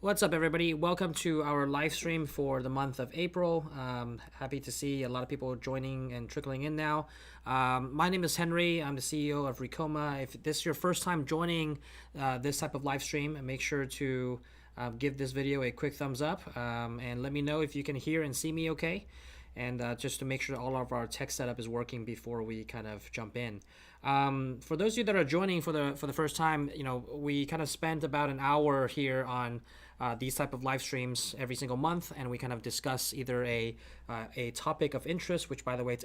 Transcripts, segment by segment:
What's up, everybody? Welcome to our live stream for the month of April. Happy to see a lot of people joining and trickling in now. My name is Henry. I'm the CEO of Ricoma. If this is your first time joining this type of live stream, make sure to give this video a quick thumbs up and let me know if you can hear and see me okay. And just to make sure all of our tech setup is working before we kind of jump in. For those of you that are joining for the first time, we kind of spent about an hour here on these type of live streams every single month, and we kind of discuss either a topic of interest, which, by the way,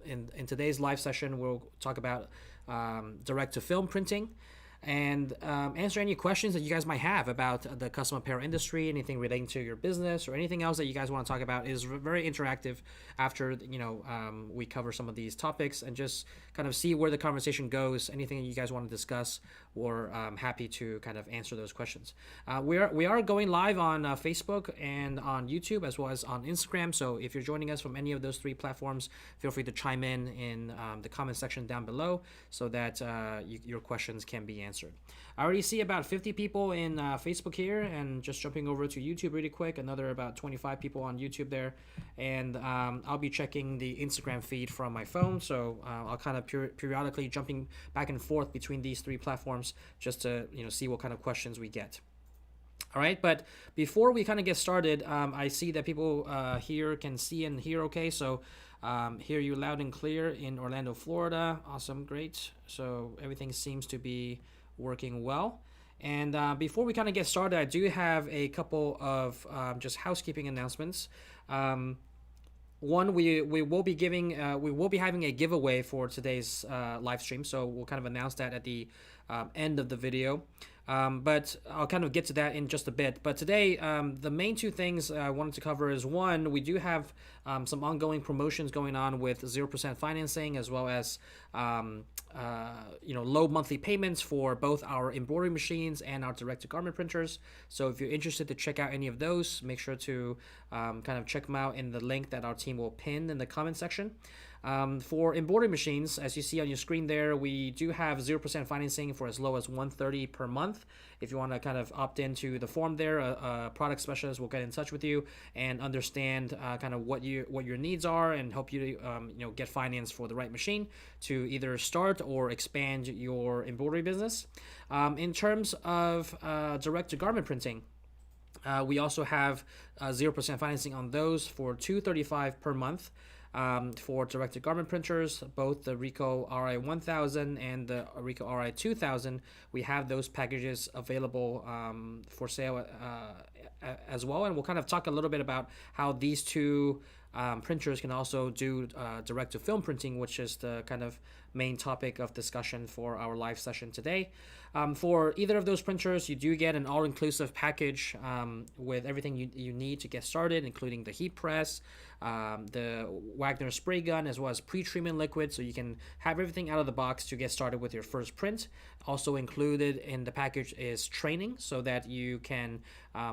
in today's live session, we'll talk about direct-to-film printing, and answer any questions that you guys might have about the custom apparel industry, anything relating to your business, or anything else that you guys want to talk about. Is very interactive after we cover some of these topics, and just kind of see where the conversation goes. Anything that you guys want to discuss, we're happy to kind of answer those questions. We are going live on Facebook and on YouTube, as well as on Instagram. So if you're joining us from any of those three platforms, feel free to chime in the comment section down below, so that your questions can be answered. I already see about 50 people in Facebook here, and just jumping over to YouTube really quick, another about 25 people on YouTube there. And I'll be checking the Instagram feed from my phone, so I'll kind of periodically jumping back and forth between these three platforms just to see what kind of questions we get. All right, but before we kind of get started, I see that people here can see and hear okay. So hear you loud and clear in Orlando, Florida. Awesome, great. So everything seems to be working well. And before we kind of get started, I do have a couple of just housekeeping announcements. One, we will be having a giveaway for today's live stream, so we'll kind of announce that at the end of the video. But I'll kind of get to that in just a bit. But today, the main two things I wanted to cover is, one, we do have some ongoing promotions going on with 0% financing, as well as low monthly payments for both our embroidery machines and our direct-to-garment printers. So if you're interested to check out any of those, make sure to kind of check them out in the link that our team will pin in the comment section. For embroidery machines, as you see on your screen there, we do have 0% financing for as low as $130 per month. If you want to kind of opt into the form there, a product specialist will get in touch with you and understand kind of what your needs are, and help you to get finance for the right machine to either start or expand your embroidery business. In terms of direct-to-garment printing, we also have 0% financing on those for $235 per month. For direct-to-garment printers, both the Ricoh RI1000 and the Ricoh RI2000, we have those packages available for sale as well. And we'll kind of talk a little bit about how these two printers can also do direct-to-film printing, which is the kind of main topic of discussion for our live session today. For either of those printers, you do get an all-inclusive package with everything you need to get started, including the heat press, the Wagner spray gun, as well as pre-treatment liquid, so you can have everything out of the box to get started with your first print. Also included in the package is training, so that you can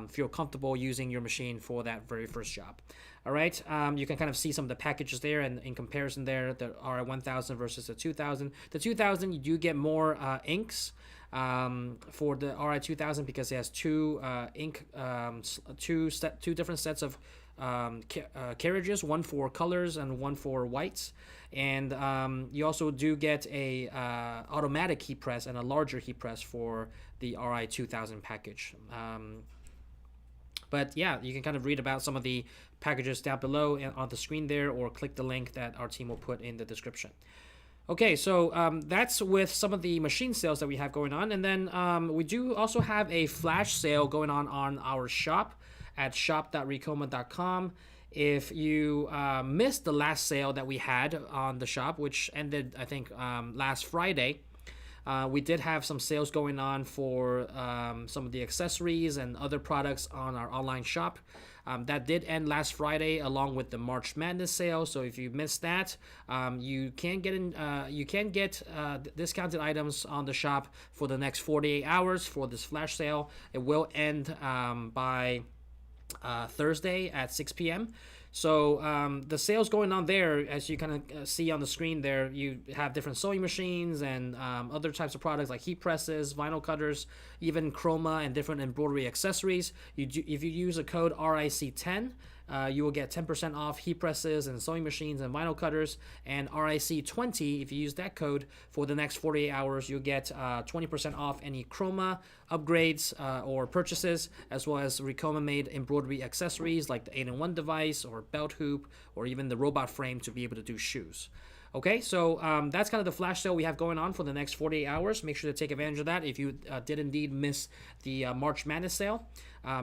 feel comfortable using your machine for that very first job. All right, you can kind of see some of the packages there, and in comparison there, the RI1000 versus the 2000. The 2000, you do get more inks for the RI2000, because it has two different sets of carriages, one for colors and one for whites. And you also do get a automatic heat press and a larger heat press for the RI2000 package. But yeah, you can kind of read about some of the packages down below on the screen there, or click the link that our team will put in the description. Okay, so that's with some of the machine sales that we have going on. And then we do also have a flash sale going on our shop at shop.ricoma.com. If you missed the last sale that we had on the shop, which ended, I think, last Friday, we did have some sales going on for some of the accessories and other products on our online shop. That did end last Friday, along with the March Madness sale. So if you missed that, you can get discounted items on the shop for the next 48 hours for this flash sale. It will end by Thursday at 6 p.m. So the sales going on there, as you kind of see on the screen there, you have different sewing machines and other types of products like heat presses, vinyl cutters, even chroma and different embroidery accessories. If you use a code RIC10, you will get 10% off heat presses and sewing machines and vinyl cutters. And RIC20, if you use that code for the next 48 hours, you'll get 20% off any chroma upgrades or purchases, as well as Ricoma made embroidery accessories like the 8-in-1 device or belt hoop or even the robot frame to be able to do shoes. Okay, so that's kind of the flash sale we have going on for the next 48 hours. Make sure to take advantage of that. If you did indeed miss the March Madness sale,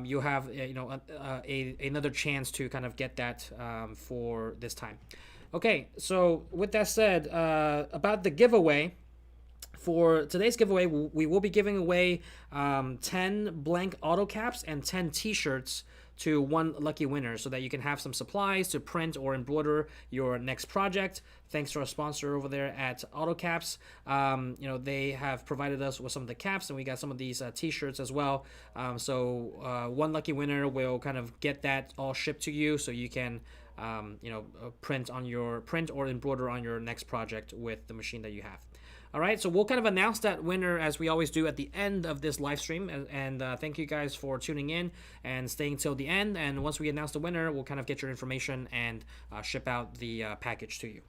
you'll have another chance to kind of get that for this time. Okay, so with that said, about the giveaway. For today's giveaway, we will be giving away 10 blank Otto caps and 10 t-shirts to one lucky winner so that you can have some supplies to print or embroider your next project. Thanks to our sponsor over there at Otto Caps. They have provided us with some of the caps, and we got some of these t-shirts as well. So one lucky winner will kind of get that all shipped to you so you can print or embroider on your next project with the machine that you have. All right, so we'll kind of announce that winner as we always do at the end of this live stream. And thank you guys for tuning in and staying till the end. And once we announce the winner, we'll kind of get your information and ship out the package to you.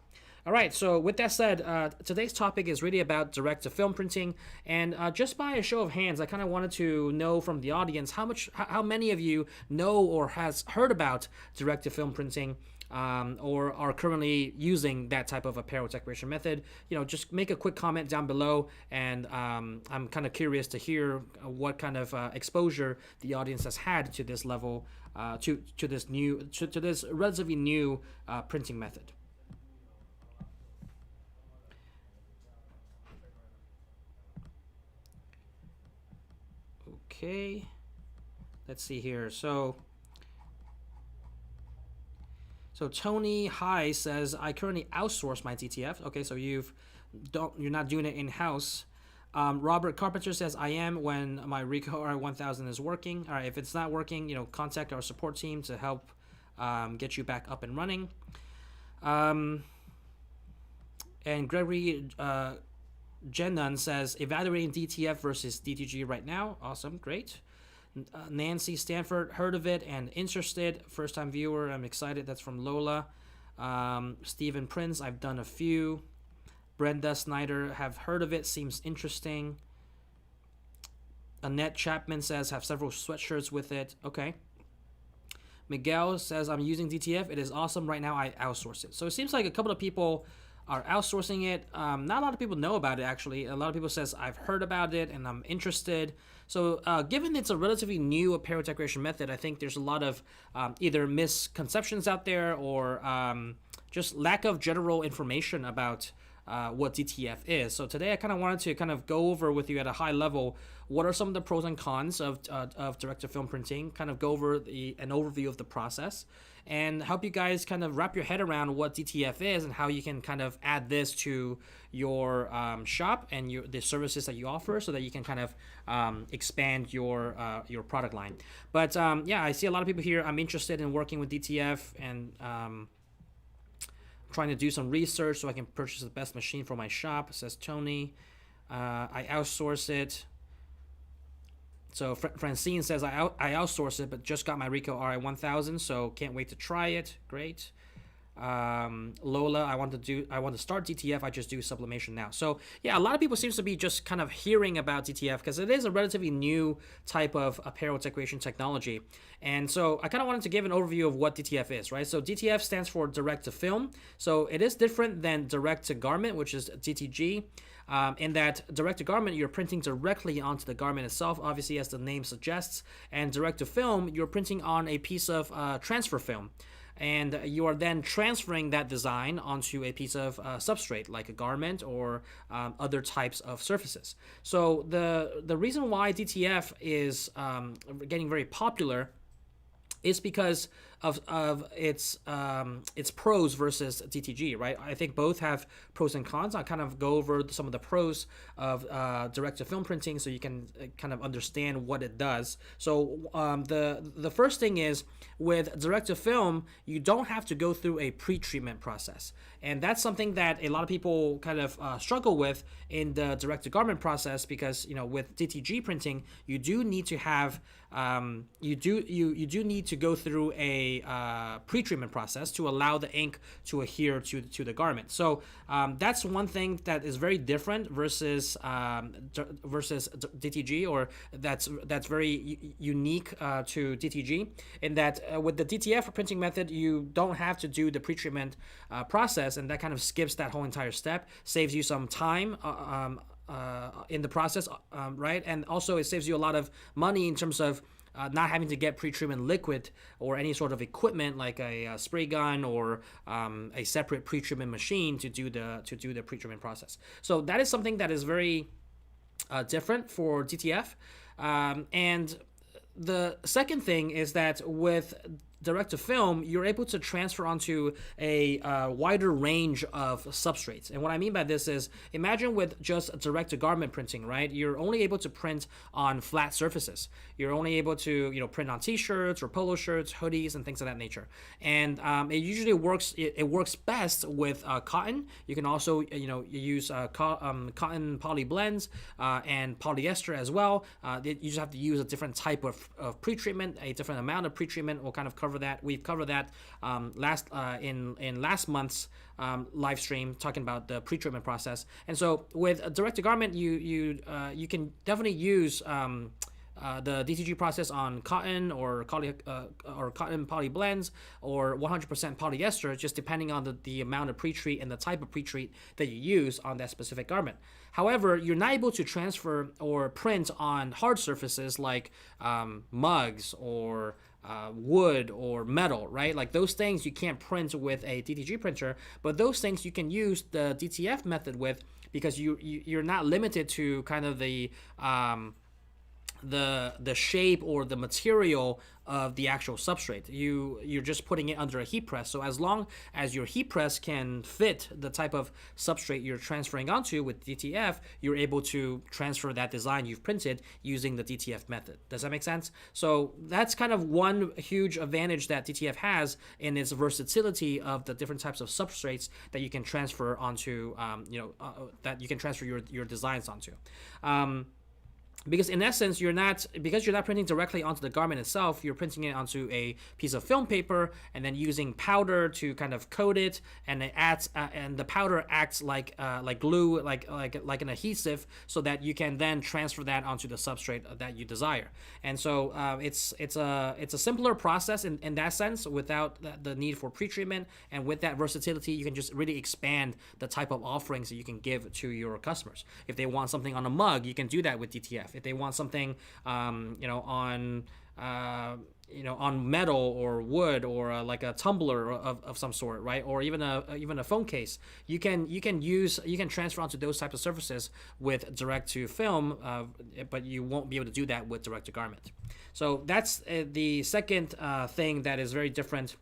All right, so with that said, today's topic is really about direct-to-film printing. And just by a show of hands, I kind of wanted to know from the audience how many of you know or has heard about direct-to-film printing. Or are currently using that type of apparel decoration method. Just make a quick comment down below, and I'm kind of curious to hear what kind of exposure the audience has had to this level, to this relatively new printing method. Okay, let's see here. So Tony High says, I currently outsource my DTF. Okay, so you're not doing it in-house. Robert Carpenter says, I am when my Ricoh R1000 is working. All right, if it's not working, contact our support team to help get you back up and running. And Gregory Jenon says, evaluating DTF versus DTG right now. Awesome, great. Nancy Stanford, heard of it and interested. First time viewer, I'm excited. That's from Lola. Stephen Prince, I've done a few. Brenda Snyder, have heard of it, seems interesting. Annette Chapman says, have several sweatshirts with it. Okay. Miguel says, I'm using DTF. It is awesome. Right now, I outsource it. So it seems like a couple of people are outsourcing it. Not a lot of people know about it, actually. A lot of people says, I've heard about it and I'm interested. So given it's a relatively new apparel decoration method, I think there's a lot of either misconceptions out there or just lack of general information about what DTF is. So today I kind of wanted to kind of go over with you at a high level what are some of the pros and cons of direct-to-film printing, kind of go over an overview of the process, and help you guys kind of wrap your head around what DTF is and how you can kind of add this to your shop and the services that you offer so that you can kind of expand your product line. But yeah, I see a lot of people here. I'm interested in working with DTF and trying to do some research so I can purchase the best machine for my shop, says Tony. I outsource it. So Francine says, I outsource it, but just got my Ricoh RI1000, so can't wait to try it. Great. Lola, I want to start DTF. I just do sublimation now. So yeah, a lot of people seems to be just kind of hearing about DTF because it is a relatively new type of apparel decoration technology. And so I kind of wanted to give an overview of what DTF is, right? So DTF stands for direct to film. So it is different than direct to garment, which is DTG. In that direct to garment, you're printing directly onto the garment itself, obviously as the name suggests. And direct to film, you're printing on a piece of transfer film. And you are then transferring that design onto a piece of substrate, like a garment or other types of surfaces. So the reason why DTF is getting very popular is because of its pros versus DTG, right? I think both have pros and cons. I'll kind of go over some of the pros of direct-to-film printing so you can kind of understand what it does. So the first thing is, with direct-to-film, you don't have to go through a pre-treatment process. And that's something that a lot of people kind of struggle with in the direct-to-garment process, because with DTG printing, you do need to have you do need to go through a pre-treatment process to allow the ink to adhere to the garment. So that's one thing that is very different versus DTG, or that's very unique to DTG, in that with the DTF printing method, you don't have to do the pre-treatment process, and that kind of skips that whole entire step, saves you some time in the process, right? And also it saves you a lot of money in terms of not having to get pre-treatment liquid or any sort of equipment like a spray gun or a separate pre-treatment machine to do the pre-treatment process. So that is something that is very different for DTF. And the second thing is that with direct-to-film, you're able to transfer onto a wider range of substrates. And what I mean by this is, imagine with just direct-to-garment printing, right? You're only able to print on flat surfaces. You're only able to print on t-shirts or polo shirts, hoodies, and things of that nature. And it usually works. It works best with cotton. You can also use cotton poly blends and polyester as well. You just have to use a different type of pre-treatment, a different amount of pre-treatment. We'll kind of cover that. We've covered that in last month's live stream, talking about the pre-treatment process. And so with direct-to-garment, you can definitely use the DTG process on cotton or cotton poly blends or 100% polyester, just depending on the amount of pre-treat and the type of pre-treat that you use on that specific garment. However, you're not able to transfer or print on hard surfaces like mugs or wood or metal, right? Like those things you can't print with a DTG printer, but those things you can use the DTF method with, because you're not limited to kind of the shape or the material of the actual substrate. You're just putting it under a heat press. So as long as your heat press can fit the type of substrate you're transferring onto with DTF, you're able to transfer that design you've printed using the DTF method. Does that make sense? So that's kind of one huge advantage that DTF has in its versatility of the different types of substrates that you can transfer onto, that you can transfer your designs onto. Because in essence, you're not printing directly onto the garment itself. You're printing it onto a piece of film paper and then using powder to kind of coat it, and it adds and the powder acts like glue, like an adhesive, so that you can then transfer that onto the substrate that you desire. And so it's a simpler process in that sense, without the need for pretreatment, and with that versatility, you can just really expand the type of offerings that you can give to your customers. If they want something on a mug, you can do that with DTF. If they want something, on metal or wood or like a tumbler of some sort, right? Or even a phone case, you can transfer onto those types of surfaces with direct to film, but you won't be able to do that with direct to garment. So that's the second thing that is very different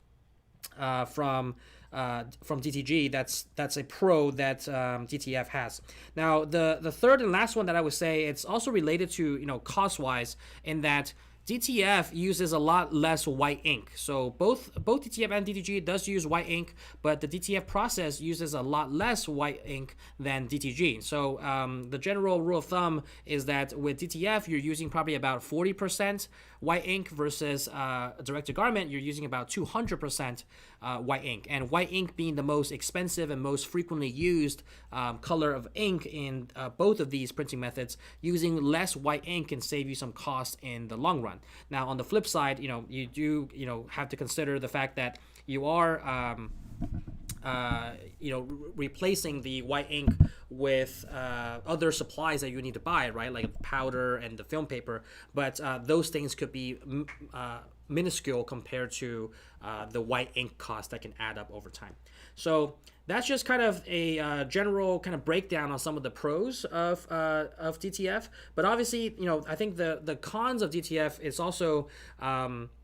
from DTG. That's a pro that DTF has. Now the third and last one that I would say, it's also related to cost wise, in that DTF uses a lot less white ink. So both DTF and DTG does use white ink, but the DTF process uses a lot less white ink than DTG. So the general rule of thumb is that with DTF, you're using probably about 40% white ink versus direct to garment, you're using about 200% white ink. And white ink being the most expensive and most frequently used color of ink in both of these printing methods, using less white ink can save you some cost in the long run. Now, on the flip side, you do have to consider the fact that you are replacing the white ink with other supplies that you need to buy, right? Like powder and the film paper. But those things could be minuscule compared to the white ink cost that can add up over time. So that's just kind of a general kind of breakdown on some of the pros of DTF. But obviously, I think the cons of DTF is also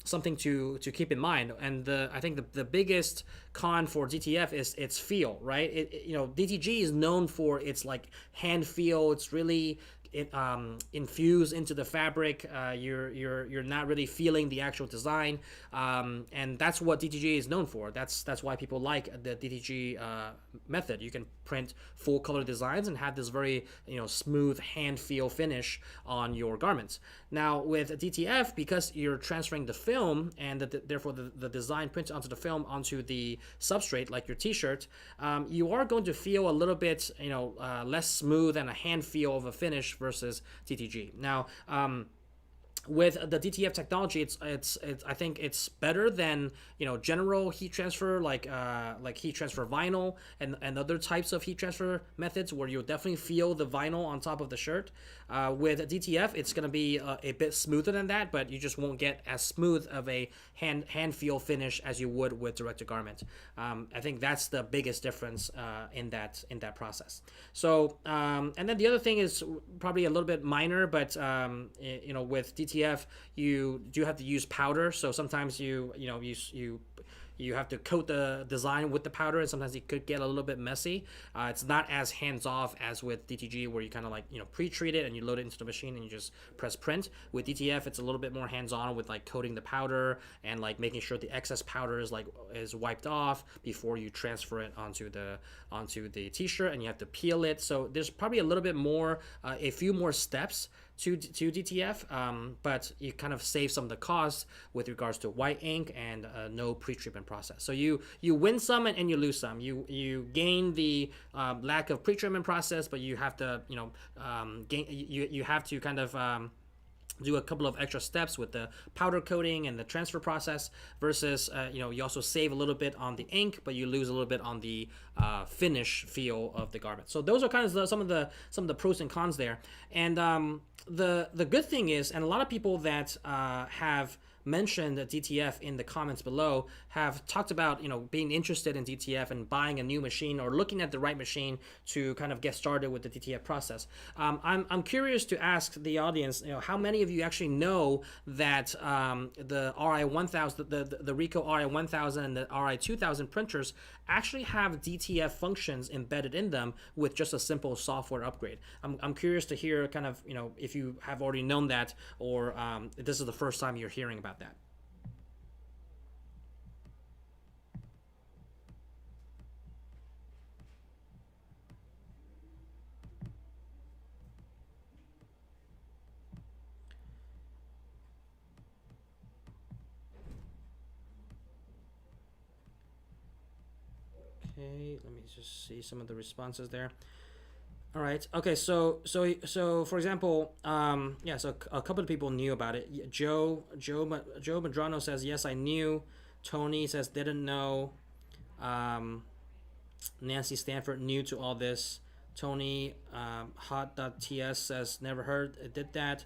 something to keep in mind. And I think the biggest con for DTF is its feel, right? DTG is known for its like hand feel. It's really infused into the fabric. You're not really feeling the actual design, and that's what DTG is known for. That's why people like the DTG method. You can print full color designs and have this very smooth hand feel finish on your garments. Now with DTF, because you're transferring the film and therefore the design prints onto the film onto the substrate like your t-shirt, you are going to feel a little bit less smooth and a hand feel of a finish versus DTG. Now, with the DTF technology, it's I think it's better than general heat transfer like heat transfer vinyl and other types of heat transfer methods where you'll definitely feel the vinyl on top of the shirt. With DTF, it's going to be a bit smoother than that, but you just won't get as smooth of a hand feel finish as you would with direct to garment. I think that's the biggest difference in that process. So and then the other thing is probably a little bit minor, but with DTF you do have to use powder, so sometimes you have to coat the design with the powder, and sometimes it could get a little bit messy. It's not as hands-off as with DTG, where you kind of like pre-treat it and you load it into the machine and you just press print. With DTF, it's a little bit more hands-on with like coating the powder and like making sure the excess powder is wiped off before you transfer it onto the t-shirt, and you have to peel it. So there's probably a little bit more, a few more steps to DTF, but you kind of save some of the costs with regards to white ink and no pre-treatment process. So you win some and you lose some. You gain the lack of pre-treatment process, but you have to you have to kind of do a couple of extra steps with the powder coating and the transfer process versus you also save a little bit on the ink, but you lose a little bit on the finish feel of the garment. So those are kind of some of the pros and cons there. And the good thing is, and a lot of people that have mentioned DTF in the comments below have talked about being interested in DTF and buying a new machine or looking at the right machine to kind of get started with the DTF process. I'm curious to ask the audience, how many of you actually know that the RI1000, the Ricoh RI1000 and the RI2000 printers actually have DTF functions embedded in them with just a simple software upgrade. I'm curious to hear kind of if you have already known that, or if this is the first time you're hearing about that. Okay, let me just see some of the responses there. All right. Okay. So for example, so a couple of people knew about it. Joe Madrano says yes, I knew. Tony says didn't know. Nancy Stanford new to all this. Tony hot.ts says never heard. Did that.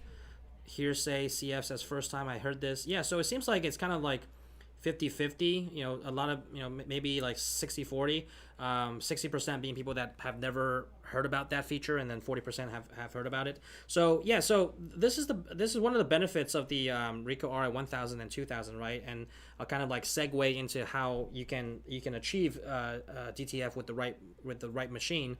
Hearsay CF says first time I heard this. Yeah. So it seems like it's kind of like 50-50, a lot of, maybe like 60-40, 60% being people that have never heard about that feature, and then 40% have heard about it. So yeah, so this is one of the benefits of the Ricoh RI1000 and 2000, right? And I'll kind of like segue into how you can achieve DTF with the right machine.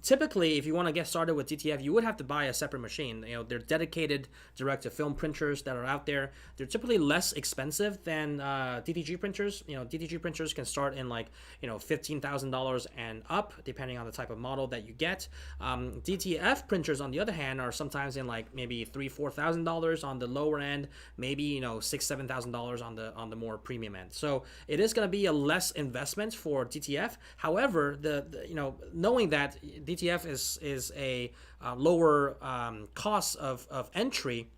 Typically, if you want to get started with DTF, you would have to buy a separate machine. They're dedicated direct-to-film printers that are out there. They're typically less expensive than DTG printers. DTG printers can start in like $15,000 and up, depending on the type of model that you get. DTF printers, on the other hand, are sometimes in like maybe $3,000-$4,000 on the lower end, maybe $6,000-$7,000 on the more premium end. So it is going to be a less investment for DTF. However, the knowing that DTF is a lower cost of entry,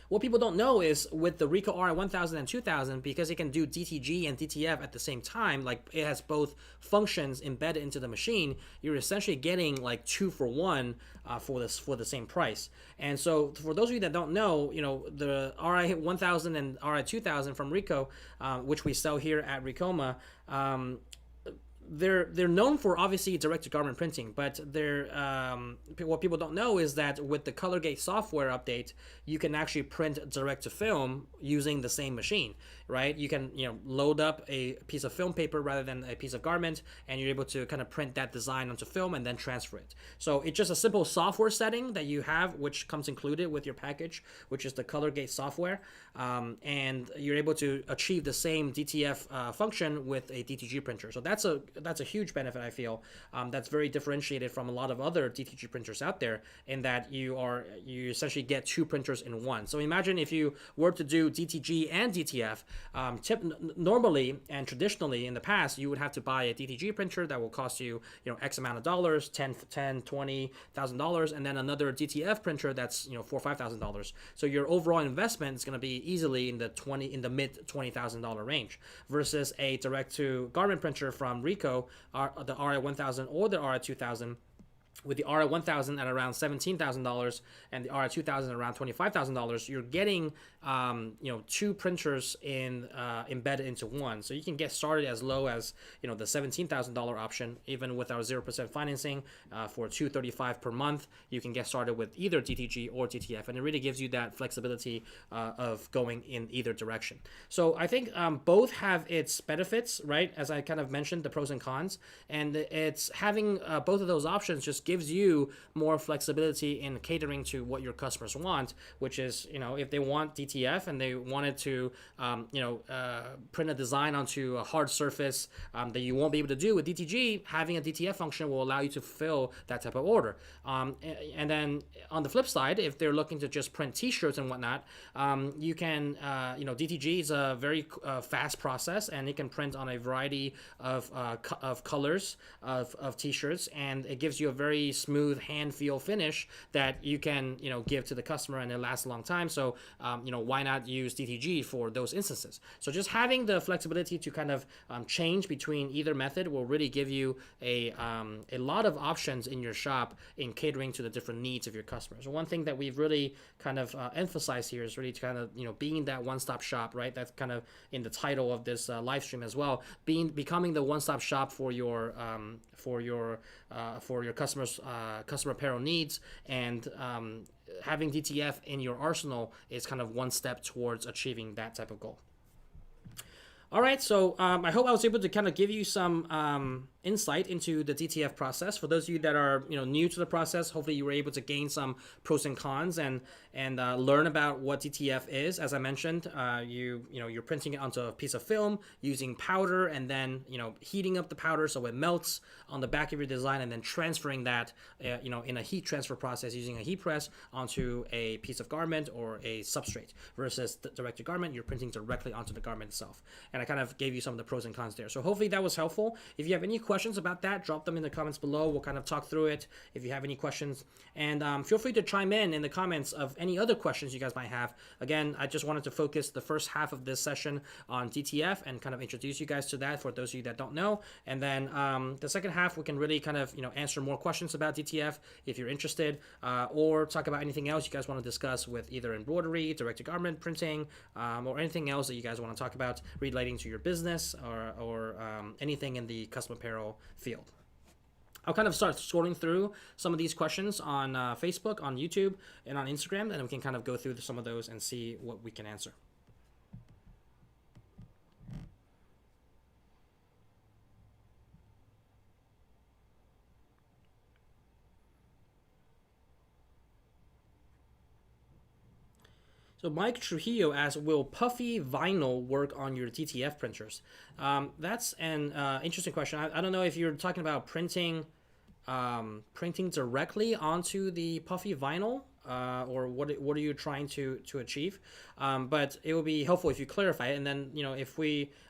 what people don't know is with the Ricoh RI1000 and 2000, because it can do DTG and DTF at the same time, like it has both functions embedded into the machine, you're essentially getting like 2 for 1 for the same price. And so for those of you that don't know, the RI1000 and RI2000 from Ricoh, which we sell here at Ricoma, they're known for obviously direct to garment printing, but what people don't know is that with the ColorGate software update, you can actually print direct to film using the same machine, right? You can load up a piece of film paper rather than a piece of garment, and you're able to kind of print that design onto film and then transfer it. So it's just a simple software setting that you have, which comes included with your package, which is the ColorGate software, and you're able to achieve the same DTF function with a DTG printer. So that's a huge benefit, I feel. That's very differentiated from a lot of other DTG printers out there, in that you essentially get 2 printers in one. So imagine if you were to do DTG and DTF. Normally and traditionally in the past, you would have to buy a DTG printer that will cost you X amount of dollars, $20,000, and then another DTF printer that's $4,000 or $5,000. So your overall investment is going to be easily in the mid $20,000 range, versus a direct to garment printer from Ricoh, the RI1000 or the RI2000. With the RI1000 at around $17,000 and the RI2000 around $25,000, you're getting 2 printers embedded into one. So you can get started as low as the $17,000 option, even with our 0% financing for $235 per month. You can get started with either DTG or DTF, and it really gives you that flexibility of going in either direction. So I think both have its benefits, right? As I kind of mentioned, the pros and cons, and it's having both of those options just gives you more flexibility in catering to what your customers want, which is, if they want DTF and they wanted to, print a design onto a hard surface that you won't be able to do with DTG, having a DTF function will allow you to fulfill that type of order. And then on the flip side, if they're looking to just print t-shirts and whatnot, you can, DTG is a very fast process, and it can print on a variety of colors of t-shirts, and it gives you a very smooth hand feel finish that you can give to the customer, and it lasts a long time. So why not use DTG for those instances? So just having the flexibility to kind of change between either method will really give you a lot of options in your shop in catering to the different needs of your customers. So one thing that we've really kind of emphasized here is really to kind of being that one-stop shop, right? That's kind of in the title of this live stream as well, becoming the one-stop shop for your customers' customer apparel needs, and having DTF in your arsenal is kind of one step towards achieving that type of goal. All right, so I hope I was able to kind of give you some insight into the DTF process. For those of you that are new to the process, hopefully you were able to gain some pros and cons and learn about what DTF is. As I mentioned, you're printing it onto a piece of film using powder, and then heating up the powder so it melts on the back of your design, and then transferring that in a heat transfer process using a heat press onto a piece of garment or a substrate, versus the direct to garment, you're printing directly onto the garment itself. And I kind of gave you some of the pros and cons there. So hopefully that was helpful. If you have any questions about that, drop them in the comments below. We'll kind of talk through it if you have any questions. And feel free to chime in the comments of any other questions you guys might have. Again, I just wanted to focus the first half of this session on DTF and kind of introduce you guys to that for those of you that don't know. And then the second half, we can really kind of answer more questions about DTF if you're interested, or talk about anything else you guys want to discuss with either embroidery, direct-to-garment printing, or anything else that you guys want to talk about relating to your business or anything in the custom apparel field. I'll kind of start scrolling through some of these questions on Facebook, on YouTube, and on Instagram, and we can kind of go through some of those and see what we can answer. So Mike Trujillo asks, will puffy vinyl work on your DTF printers? That's an interesting question. I don't know if you're talking about printing directly onto the puffy vinyl, or what are you trying to achieve? But it will be helpful if you clarify it. And then, if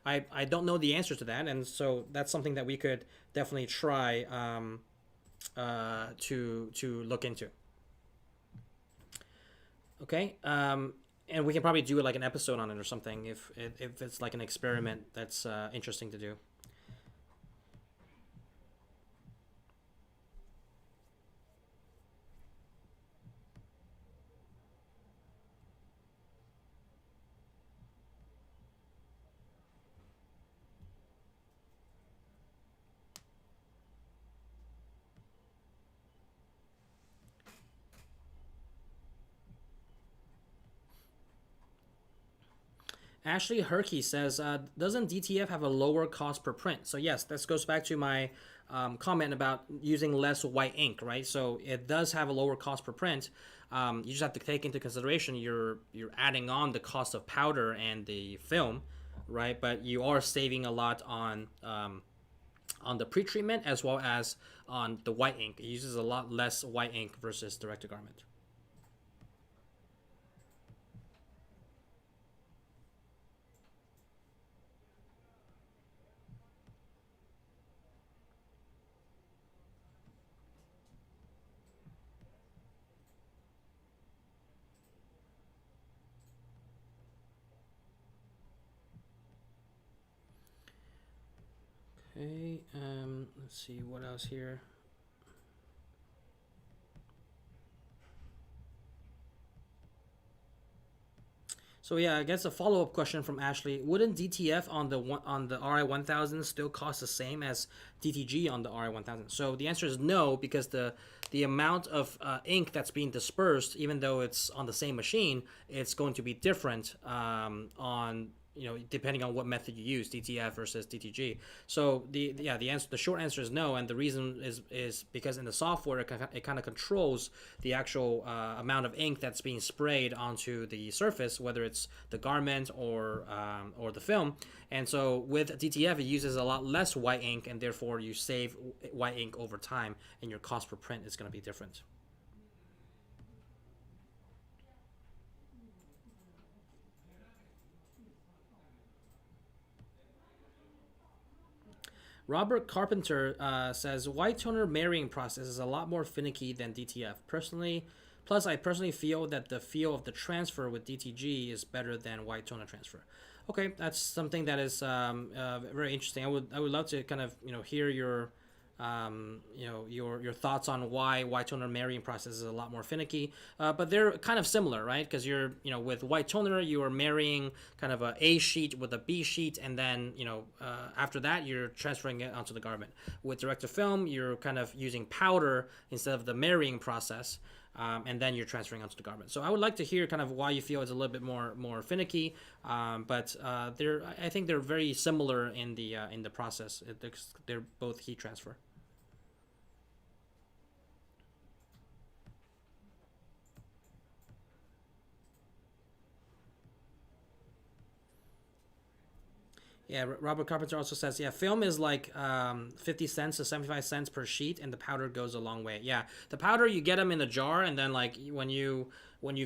I don't know the answer to that. And so that's something that we could definitely try to look into. Okay. And we can probably do like an episode on it or something if it's like an experiment that's interesting to do. Ashley Herkey says, doesn't DTF have a lower cost per print? So yes, this goes back to my comment about using less white ink, right? So it does have a lower cost per print. You just have to take into consideration you're adding on the cost of powder and the film, right? But you are saving a lot on the pretreatment as well as on the white ink. It uses a lot less white ink versus direct to garment. Okay, let's see what else here. So yeah, I guess a follow up question from Ashley: wouldn't DTF on the RI 1000 still cost the same as DTG on the RI 1000? So the answer is no, because the amount of ink that's being dispersed, even though it's on the same machine, it's going to be different on depending on what method you use, DTF versus DTG. So the short answer is no, and the reason is because in the software it kind of controls the actual amount of ink that's being sprayed onto the surface, whether it's the garment or the film. And so with DTF, it uses a lot less white ink, and therefore you save white ink over time, and your cost per print is going to be different. Robert Carpenter says white toner marrying process is a lot more finicky than DTF. I personally feel that the feel of the transfer with DTG is better than white toner transfer. Okay, that's something that is very interesting. I would love to kind of hear your thoughts on why white toner marrying process is a lot more finicky, but they're kind of similar, right? Because with white toner you are marrying kind of a sheet with a B sheet, and then after that you're transferring it onto the garment. With direct to film, you're kind of using powder instead of the marrying process. And then you're transferring onto the garment. So I would like to hear kind of why you feel it's a little bit more finicky, but I think they're very similar in the process. They're both heat transfer. Yeah, Robert Carpenter also says, yeah, film is like 50 cents to 75 cents per sheet, and the powder goes a long way. Yeah, the powder, you get them in a jar, and then like when you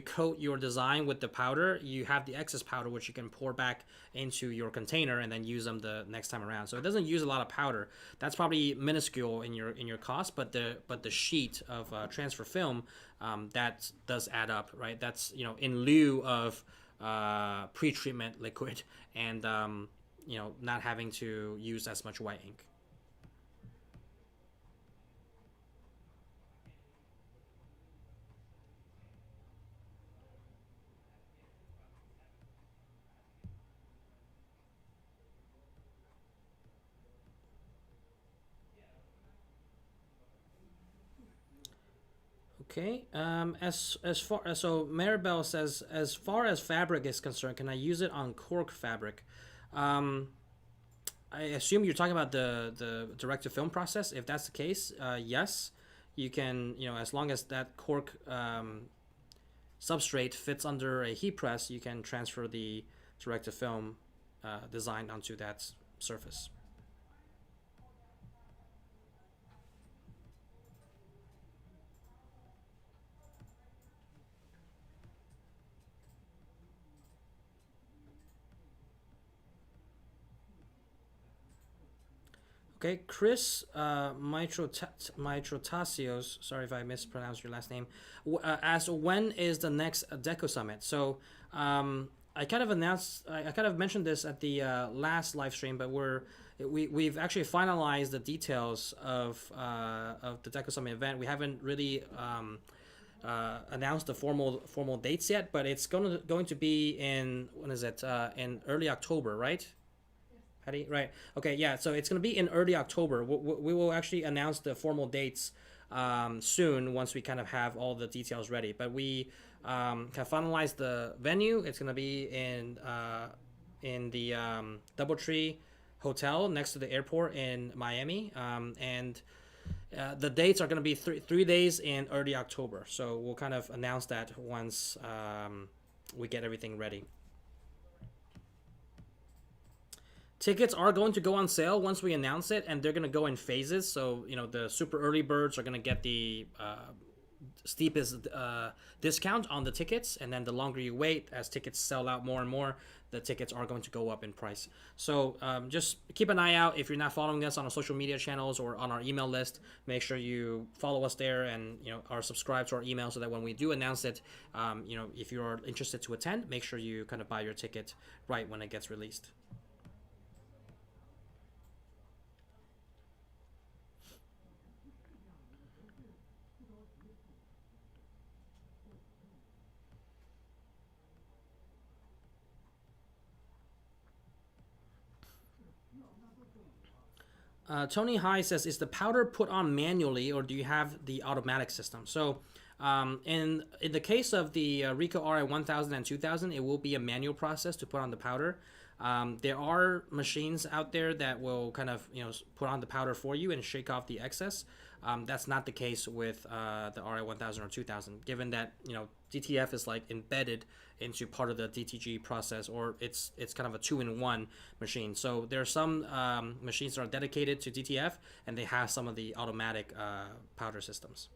coat your design with the powder, you have the excess powder, which you can pour back into your container and then use them the next time around. So it doesn't use a lot of powder. That's probably minuscule in your cost, but the sheet of transfer film, that does add up, right? That's in lieu of pre-treatment liquid, and not having to use as much white ink. Okay. So Maribel says, as far as fabric is concerned, can I use it on cork fabric? Um, I assume you're talking about the direct to film process. If that's the case, yes, you can. As long as that cork substrate fits under a heat press, you can transfer the direct to film design onto that surface. Okay, Chris Mitrotasios, sorry if I mispronounced your last name, asked when is the next Deco Summit. So I kind of mentioned this at the last live stream, but we've actually finalized the details of the Deco Summit event. We haven't really announced the formal dates yet, but it's going to be in, when is it, in early October, right? Patty, right? Okay, yeah. So it's going to be in early October. We will actually announce the formal dates soon once we kind of have all the details ready. But we have finalized the venue. It's going to be in the DoubleTree Hotel next to the airport in Miami, and the dates are going to be 3 days in early October. So we'll kind of announce that once we get everything ready. Tickets are going to go on sale once we announce it, and they're going to go in phases. So, the super early birds are going to get the steepest discount on the tickets, and then the longer you wait, as tickets sell out more and more, the tickets are going to go up in price. So just keep an eye out. If you're not following us on our social media channels or on our email list, make sure you follow us there and are subscribed to our email so that when we do announce it, if you're interested to attend, make sure you kind of buy your ticket right when it gets released. Tony High says, is the powder put on manually or do you have the automatic system? So in the case of the Ricoh RI 1000 and 2000, it will be a manual process to put on the powder. There are machines out there that will kind of put on the powder for you and shake off the excess. That's not the case with the RI 1000 or 2000, given that DTF is like embedded into part of the DTG process, or it's kind of a two-in-one machine. So there are some machines that are dedicated to DTF, and they have some of the automatic powder systems.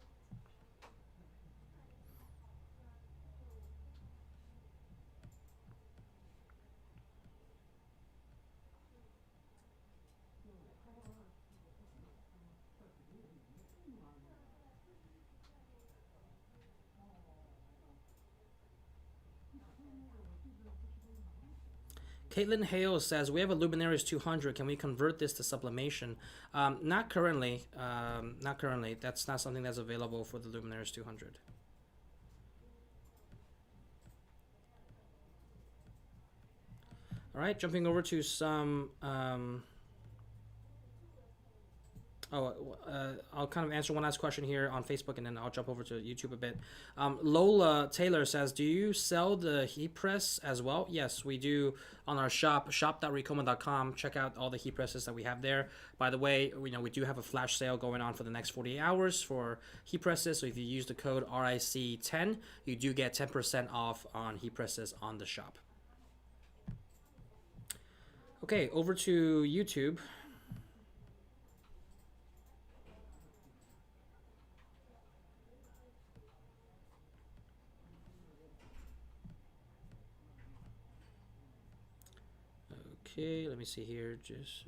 Caitlin Hale says, we have a Luminaries 200. Can we convert this to sublimation? Not currently. Not currently. That's not something that's available for the Luminaries 200. All right, jumping over to some... I'll kind of answer one last question here on Facebook, and then I'll jump over to YouTube a bit. Lola Taylor says, do you sell the heat press as well? Yes, we do on our shop.ricoma.com. Check out all the heat presses that we have there. By the way, we do have a flash sale going on for the next 48 hours for heat presses. So if you use the code RIC10, you do get 10% off on heat presses on the shop. Okay, over to YouTube. Okay, let me see here. Just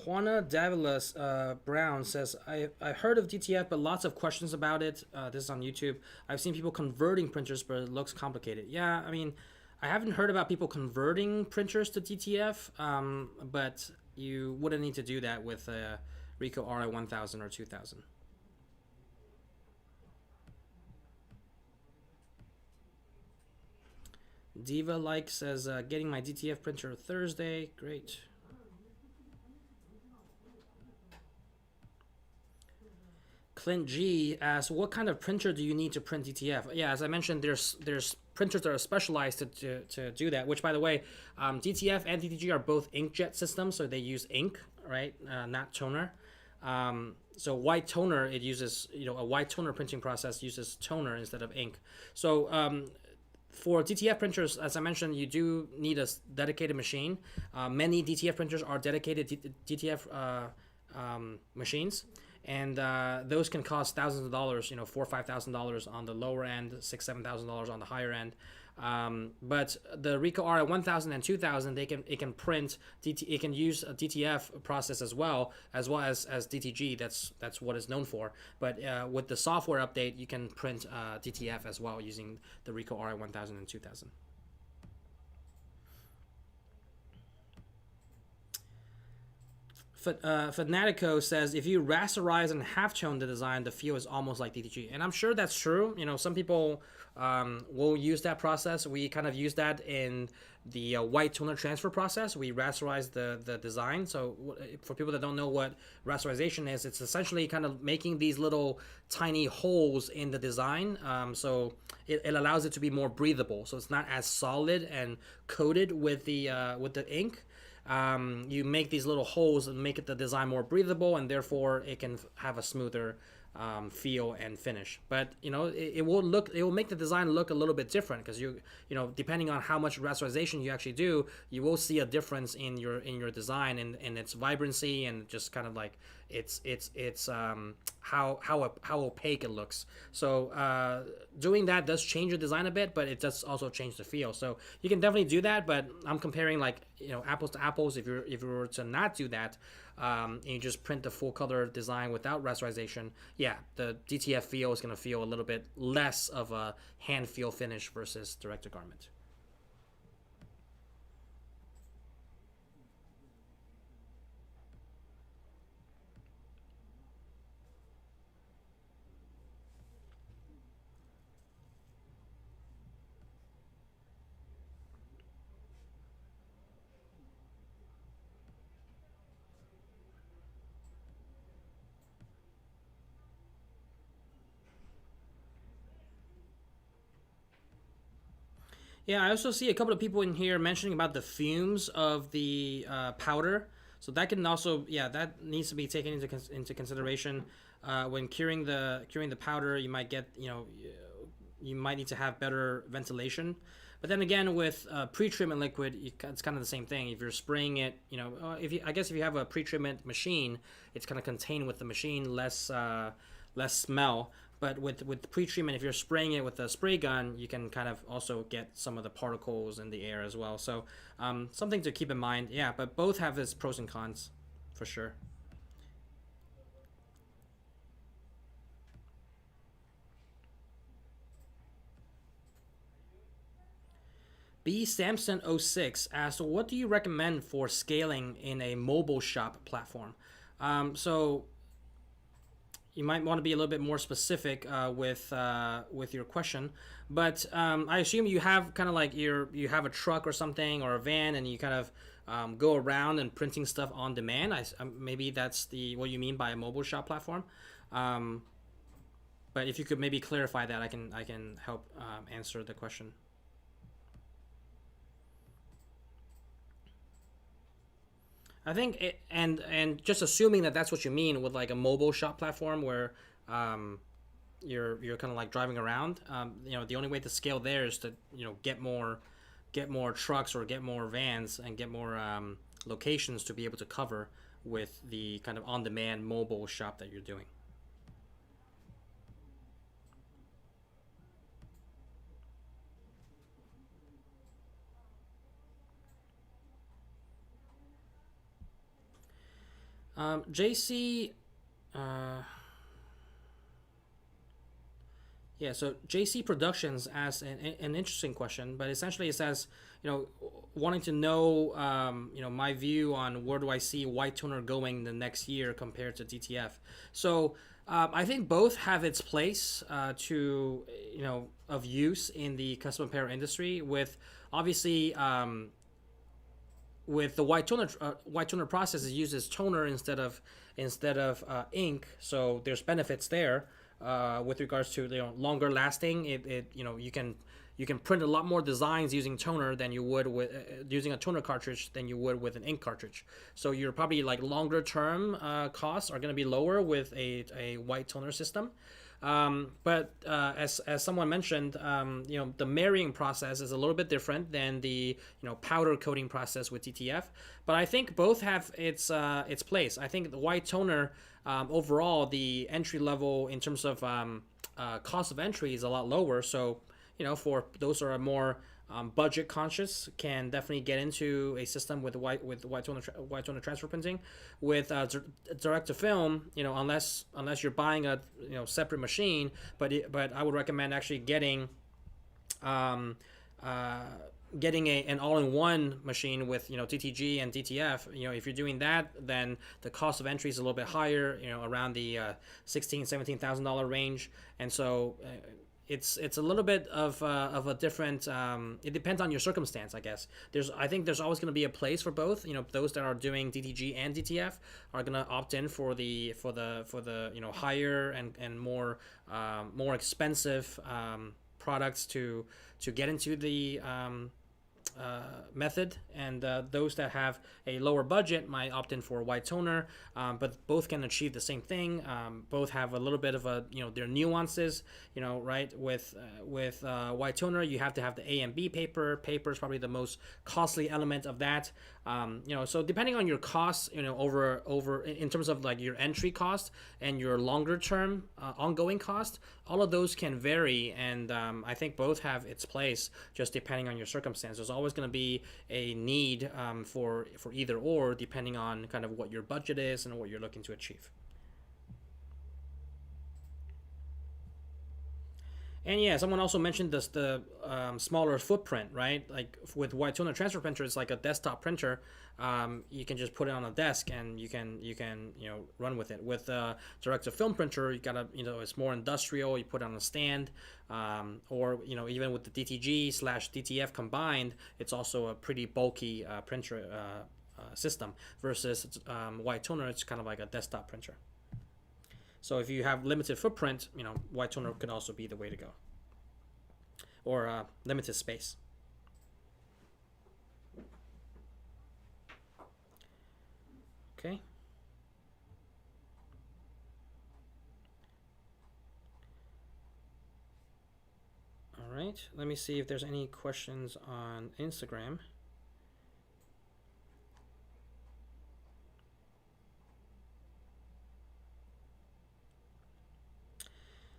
Juana Davilas Brown says, I heard of DTF, but lots of questions about it. This is on YouTube. I've seen people converting printers, but it looks complicated. Yeah, I mean, I haven't heard about people converting printers to DTF, but you wouldn't need to do that with a Ricoh RI 1000 or 2000. Diva Like says, getting my DTF printer Thursday. Great. Clint G asks, what kind of printer do you need to print DTF? Yeah, as I mentioned, there's printers that are specialized to do that, which, by the way, DTF and DTG are both inkjet systems, so they use ink, right, not toner. So white toner, it uses, a white toner printing process uses toner instead of ink. So For DTF printers, as I mentioned, you do need a dedicated machine. Many DTF printers are dedicated DTF machines, and those can cost thousands of dollars. $4,000 or $5,000 on the lower end, $6,000 $7,000 on the higher end. But the Ricoh RI 1000 and 2000, it can print it can use a DTF process as well as DTG. That's what it's known for. But with the software update, you can print DTF as well using the Ricoh RI 1000 and 2000. Fanatico says if you rasterize and half tone the design, the feel is almost like DTG, and I'm sure that's true. Some people will use that process. We kind of use that in the white toner transfer process. We rasterize the design. So for people that don't know what rasterization is, it's essentially kind of making these little tiny holes in the design. So it allows it to be more breathable. So it's not as solid and coated with the ink. You make these little holes and make the design more breathable, and therefore it can have a smoother feel and finish. But it will make the design look a little bit different because depending on how much rasterization you actually do, you will see a difference in your design and its vibrancy and just kind of like it's how opaque it looks. So doing that does change the design a bit, but it does also change the feel. So you can definitely do that, but I'm comparing like apples to apples. If you were to not do that, and you just print the full color design without rasterization, yeah, the DTF feel is going to feel a little bit less of a hand feel finish versus direct to garment. Yeah, I also see a couple of people in here mentioning about the fumes of the powder. So that can also, yeah, that needs to be taken into consideration when curing the powder. You might get, you might need to have better ventilation. But then again, with pre-treatment liquid, it's kind of the same thing. If you're spraying it, I guess if you have a pre-treatment machine, it's kind of contained with the machine, less smell. But with pre-treatment, if you're spraying it with a spray gun, you can kind of also get some of the particles in the air as well. So something to keep in mind. Yeah, but both have its pros and cons, for sure. B Samson 06 asked, what do you recommend for scaling in a mobile shop platform? So you might want to be a little bit more specific with your question, but I assume you have kind of like you have a truck or something or a van, and you kind of go around and printing stuff on demand. Maybe that's what you mean by a mobile shop platform. But if you could maybe clarify that, I can help answer the question. I think and just assuming that that's what you mean with like a mobile shop platform where you're kind of like driving around. The only way to scale there is to get more trucks or get more vans and get more locations to be able to cover with the kind of on-demand mobile shop that you're doing. JC, uh, yeah, so JC Productions asked an interesting question, but essentially it says, wanting to know, my view on where do I see white toner going the next year compared to DTF. So I think both have its place of use in the custom apparel industry. With obviously with the white toner process, it uses toner instead of ink, so there's benefits there with regards to longer lasting. You can print a lot more designs using toner than you would with using a toner cartridge than you would with an ink cartridge. So you're probably like longer term costs are going to be lower with a white toner system. But as someone mentioned, the marrying process is a little bit different than the powder coating process with DTF. But I think both have its place. I think the white toner, overall, the entry level in terms of cost of entry is a lot lower. So for those who are more budget conscious, can definitely get into a system with white toner transfer printing. With direct to film, unless you're buying a separate machine, but I would recommend actually um, uh, getting an all-in-one machine with DTG and DTF. If you're doing that, then the cost of entry is a little bit higher, around the $16,000-$17,000 range. And so it's a little bit of a different. It depends on your circumstance, I guess. I think there's always going to be a place for both. Those that are doing DTG and DTF are going to opt in for the higher and more expensive products to get into the method, and those that have a lower budget might opt in for white toner, but both can achieve the same thing. Both have a little bit of their nuances, right? With white toner, you have to have the A and B paper. Paper is probably the most costly element of that. So depending on your costs, over in terms of like your entry cost and your longer term ongoing cost, all of those can vary, and I think both have its place, just depending on your circumstances. There's always going to be a need for either or, depending on kind of what your budget is and what you're looking to achieve. And yeah, someone also mentioned the smaller footprint, right? Like with white toner transfer printer, it's like a desktop printer. You can just put it on a desk and you can run with it. With direct to film printer, you gotta it's more industrial. You put it on a stand, or even with the DTG/DTF combined, it's also a pretty bulky printer system. Versus white toner, it's kind of like a desktop printer. So if you have limited footprint, white toner could also be the way to go. Or limited space. Okay. All right. Let me see if there's any questions on Instagram.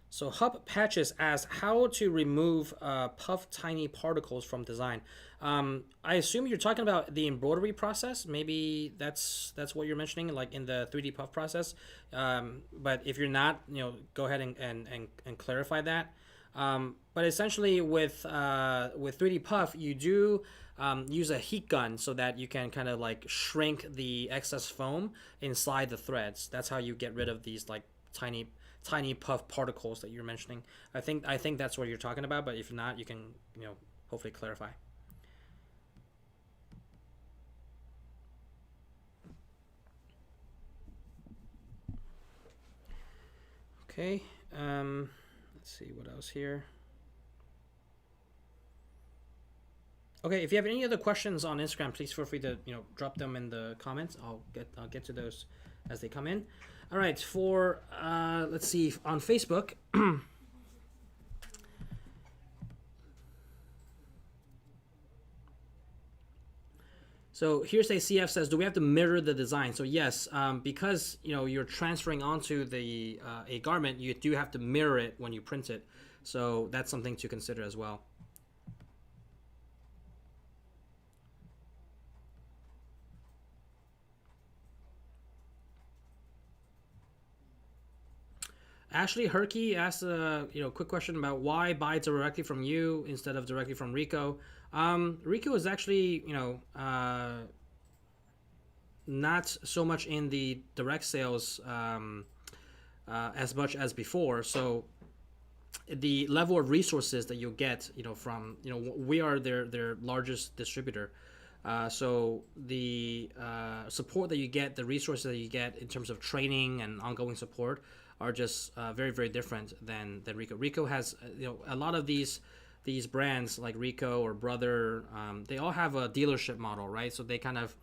So Hub Patches asks how to remove puff tiny particles from design. I assume you're talking about the embroidery process. Maybe that's what you're mentioning, like in the 3D puff process. But if you're not, go ahead and clarify that. But essentially with 3D puff, you do use a heat gun so that you can kind of like shrink the excess foam inside the threads. That's how you get rid of these like tiny puff particles that you're mentioning. I think that's what you're talking about, but if not, you can hopefully clarify. Okay, let's see what else here. Okay, if you have any other questions on Instagram, please feel free to drop them in the comments. I'll get to those as they come in. All right, for let's see, on Facebook. So Hearsay CF says, do we have to mirror the design? So yes, because you're transferring onto the a garment, you do have to mirror it when you print it. So that's something to consider as well. Ashley Herkey asked a quick question about why buy directly from you instead of directly from Ricoh. Ricoh is actually not so much in the direct sales as much as before. So the level of resources that you'll get from we are their largest distributor. So the support that you get, the resources that you get in terms of training and ongoing support are just very, very different than Ricoh. Ricoh has a lot of these brands like Ricoh or Brother. They all have a dealership model, right? So they kind of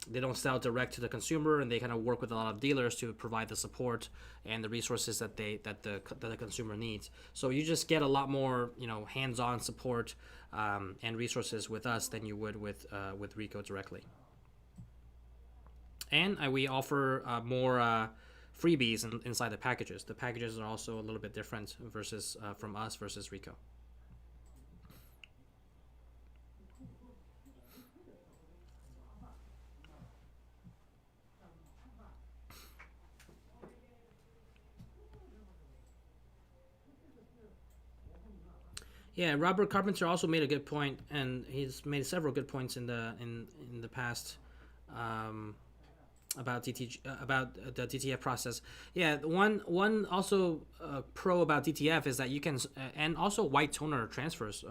they don't sell direct to the consumer, and they kind of work with a lot of dealers to provide the support and the resources that the consumer needs. So you just get a lot more hands-on support and resources with us than you would with Ricoh directly. And we offer more freebies inside the packages. The packages are also a little bit different versus from us versus Ricoh. Yeah, Robert Carpenter also made a good point, and he's made several good points in the past um, about the DTF process. Yeah, one also pro about DTF is that you can and also white toner transfers.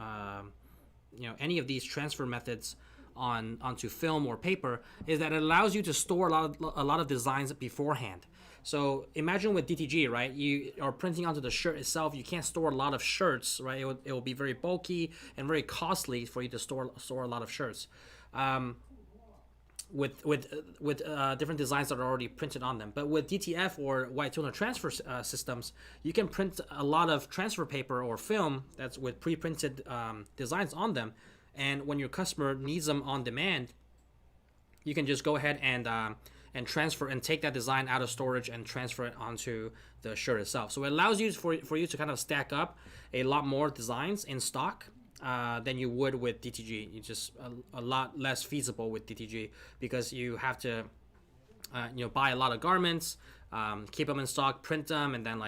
Any of these transfer methods onto film or paper is that it allows you to store a lot of designs beforehand. So imagine with DTG, right? You are printing onto the shirt itself. You can't store a lot of shirts, right? It will be very bulky and very costly for you to store a lot of shirts. With different designs that are already printed on them. But with DTF or white toner transfer systems, you can print a lot of transfer paper or film that's with pre-printed designs on them. And when your customer needs them on demand, you can just go ahead and transfer and take that design out of storage and transfer it onto the shirt itself. So it allows you for you to kind of stack up a lot more designs in stock than you would with DTG. It's just a lot less feasible with DTG because you have to buy a lot of garments, keep them in stock, print them, and then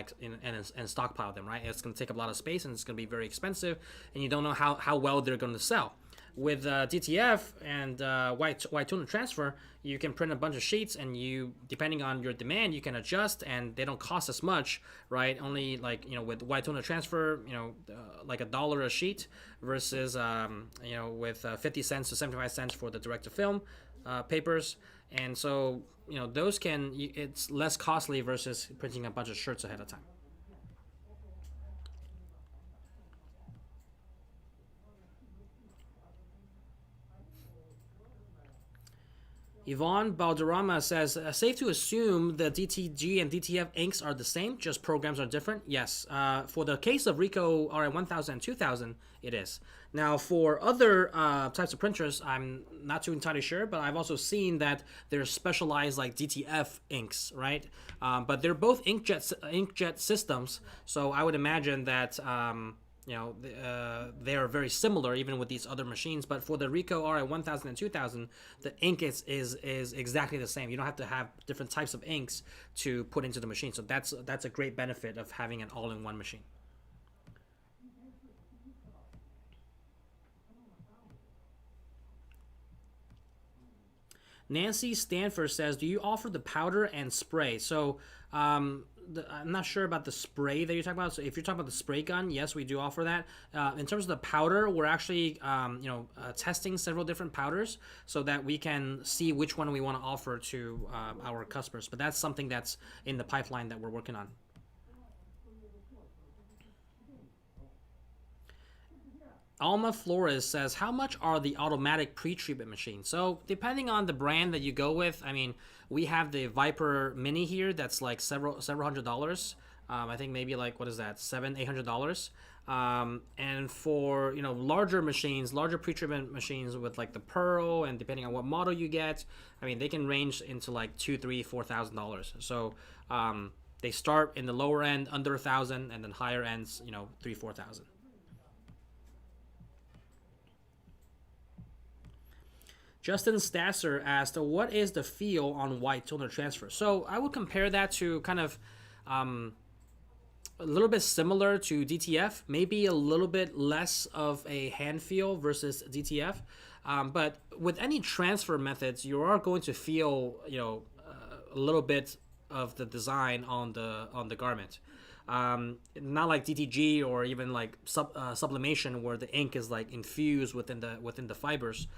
and stockpile them, right? It's going to take up a lot of space, and it's going to be very expensive, and you don't know how well they're going to sell. With DTF and white toner transfer, you can print a bunch of sheets, and you, depending on your demand, you can adjust, and they don't cost as much, right? Only with white toner transfer, like $1 a sheet versus with 50 cents to 75 cents for the direct to film papers, and so those it's less costly versus printing a bunch of shirts ahead of time. Yvonne Balderrama says, safe to assume the DTG and DTF inks are the same, just programs are different? Yes. For the case of Ricoh RM1000 and 2000, it is. Now, for other types of printers, I'm not too entirely sure, but I've also seen that there's specialized like DTF inks, right? But they're both inkjet systems, so I would imagine that they are very similar even with these other machines. But for the Ricoh RM1000 and 2000, the ink is exactly the same. You don't have to have different types of inks to put into the machine. So that's a great benefit of having an all-in-one machine. Nancy Stanford says, do you offer the powder and spray? So I'm not sure about the spray that you're talking about. So if you're talking about the spray gun, yes, we do offer that. In terms of the powder, we're actually testing several different powders so that we can see which one we want to offer to our customers. But that's something that's in the pipeline that we're working on. Alma Flores says, how much are the automatic pre-treatment machines? So depending on the brand that you go with, I mean, we have the Viper Mini here that's like several $100. I think maybe like, what is that, $700-800. And for larger machines, larger pre-treatment machines with like the Pearl, and depending on what model you get, I mean, they can range into like $2,000-4,000. So they start in the lower end under 1,000, and then higher ends 3,000-4,000. Justin Stasser asked, what is the feel on white toner transfer? So I would compare that to kind of a little bit similar to DTF, maybe a little bit less of a hand feel versus DTF. But with any transfer methods, you are going to feel, a little bit of the design on the garment. Not like DTG or even like sublimation where the ink is like infused within the fibers.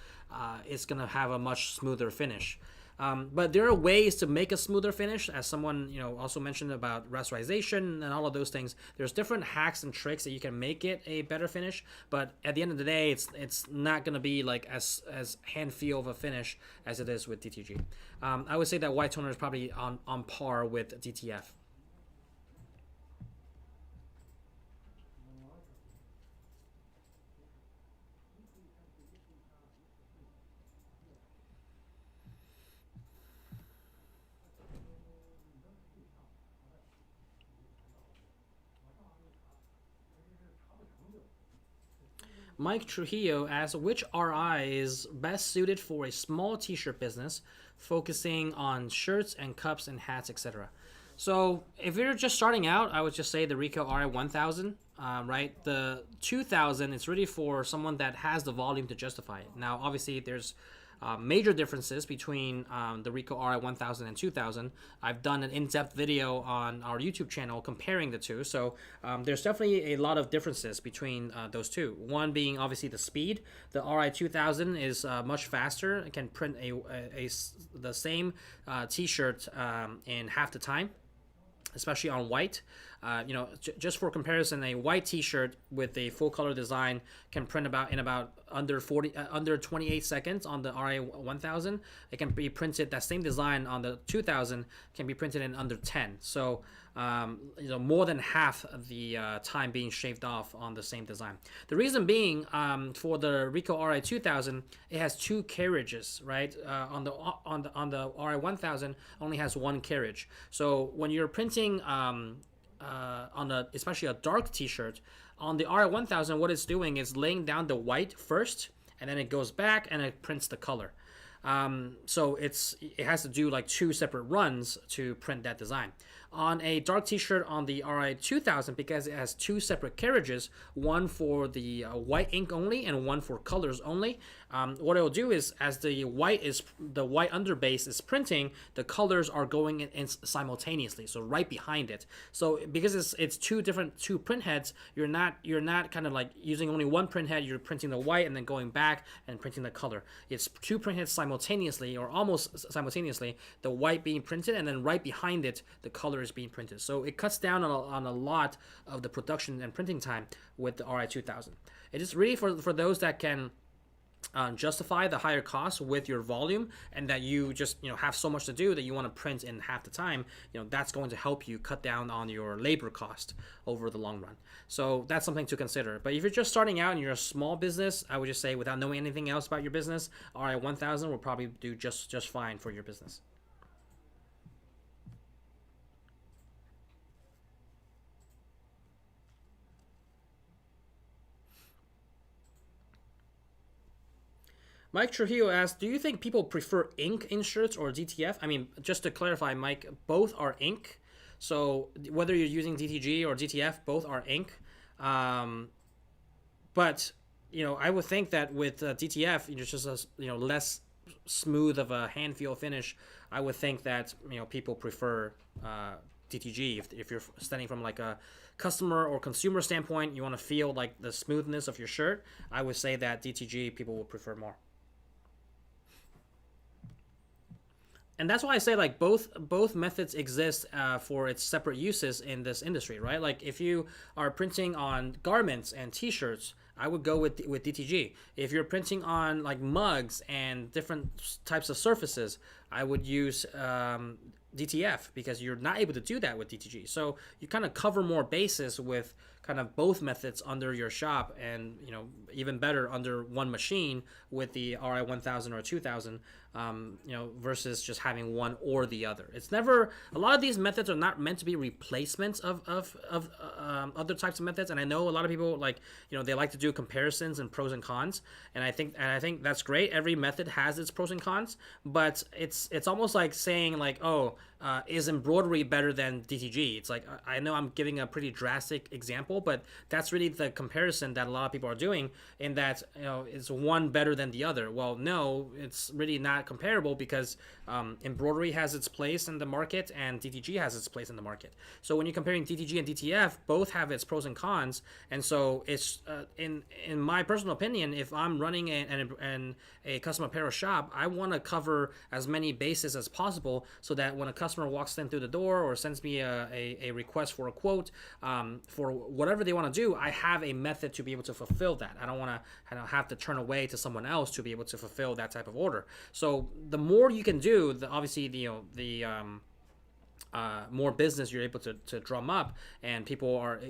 It's gonna have a much smoother finish. But there are ways to make a smoother finish, as someone also mentioned about rasterization and all of those things. There's different hacks and tricks that you can make it a better finish, but at the end of the day, it's not gonna be like as hand feel of a finish as it is with DTG. I would say that white toner is probably on par with DTF. Mike Trujillo asks, which RI is best suited for a small t-shirt business focusing on shirts and cups and hats, etc.? So if you're just starting out, I would just say the Ricoh RI 1000, right? The 2000 is really for someone that has the volume to justify it. Now, obviously, there's major differences between the Ricoh RI 1000 and 2000. I've done an in-depth video on our YouTube channel comparing the two. So there's definitely a lot of differences between those two. One being obviously the speed. The RI 2000 is much faster. It can print the same t-shirt in half the time, especially on white. Just for comparison, a white t-shirt with a full color design can print in about under 28 seconds on the RA 1000. It can be printed, that same design on the 2000 can be printed in under 10. So more than half of the time being shaved off on the same design. The reason being, for the Ricoh RI 2000, it has two carriages, right? On the RI 1000 only has one carriage. So when you're printing especially a dark t-shirt, on the RI 1000, what it's doing is laying down the white first, and then it goes back and it prints the color. So it has to do like two separate runs to print that design. On a dark t-shirt on the RI 2000, because it has two separate carriages, one for the white ink only and one for colors only, what it'll do is, as the white underbase is printing, the colors are going in simultaneously, so right behind it. So because it's two print heads, you're not kind of like using only one print head. You're printing the white and then going back and printing the color. It's two print heads simultaneously, or almost simultaneously, the white being printed, and then right behind it the color is being printed. So it cuts down on a lot of the production and printing time with the RI 2000. It is really for those that can justify the higher cost with your volume, and that you just have so much to do that you want to print in half the time. That's going to help you cut down on your labor cost over the long run. So that's something to consider. But if you're just starting out and you're a small business, I would just say, without knowing anything else about your business, RI 1000 will probably do just fine for your business. Mike Trujillo asks, do you think people prefer ink in shirts or DTF? I mean, just to clarify, Mike, both are ink. So whether you're using DTG or DTF, both are ink. But I would think that with DTF, it's just less smooth of a hand feel finish. I would think that people prefer DTG. If you're standing from like a customer or consumer standpoint, you want to feel like the smoothness of your shirt, I would say that DTG people will prefer more. And that's why I say, like, both methods exist for its separate uses in this industry, right? Like, if you are printing on garments and t-shirts, I would go with DTG. If you're printing on like mugs and different types of surfaces, I would use DTF, because you're not able to do that with DTG. So you kind of cover more bases with kind of both methods under your shop, and even better under one machine with the RI 1000 or 2000, versus just having one or the other. It's never, a lot of these methods are not meant to be replacements of other types of methods. And I know a lot of people they like to do comparisons and pros and cons, and I think that's great. Every method has its pros and cons, but it's almost like saying like, oh, is embroidery better than DTG? It's like, I know I'm giving a pretty drastic example, but that's really the comparison that a lot of people are doing, in that, is one better than the other? Well, no, it's really not comparable, because embroidery has its place in the market and DTG has its place in the market. So when you're comparing DTG and DTF, both have its pros and cons. And so it's, in my personal opinion, if I'm running a custom apparel shop, I want to cover as many bases as possible, so that when a customer walks in through the door or sends me a request for a quote, for whatever they want to do, I have a method to be able to fulfill that. I don't want to have to turn away to someone else to be able to fulfill that type of order. So the more you can do, obviously the more business you're able to drum up, and people are,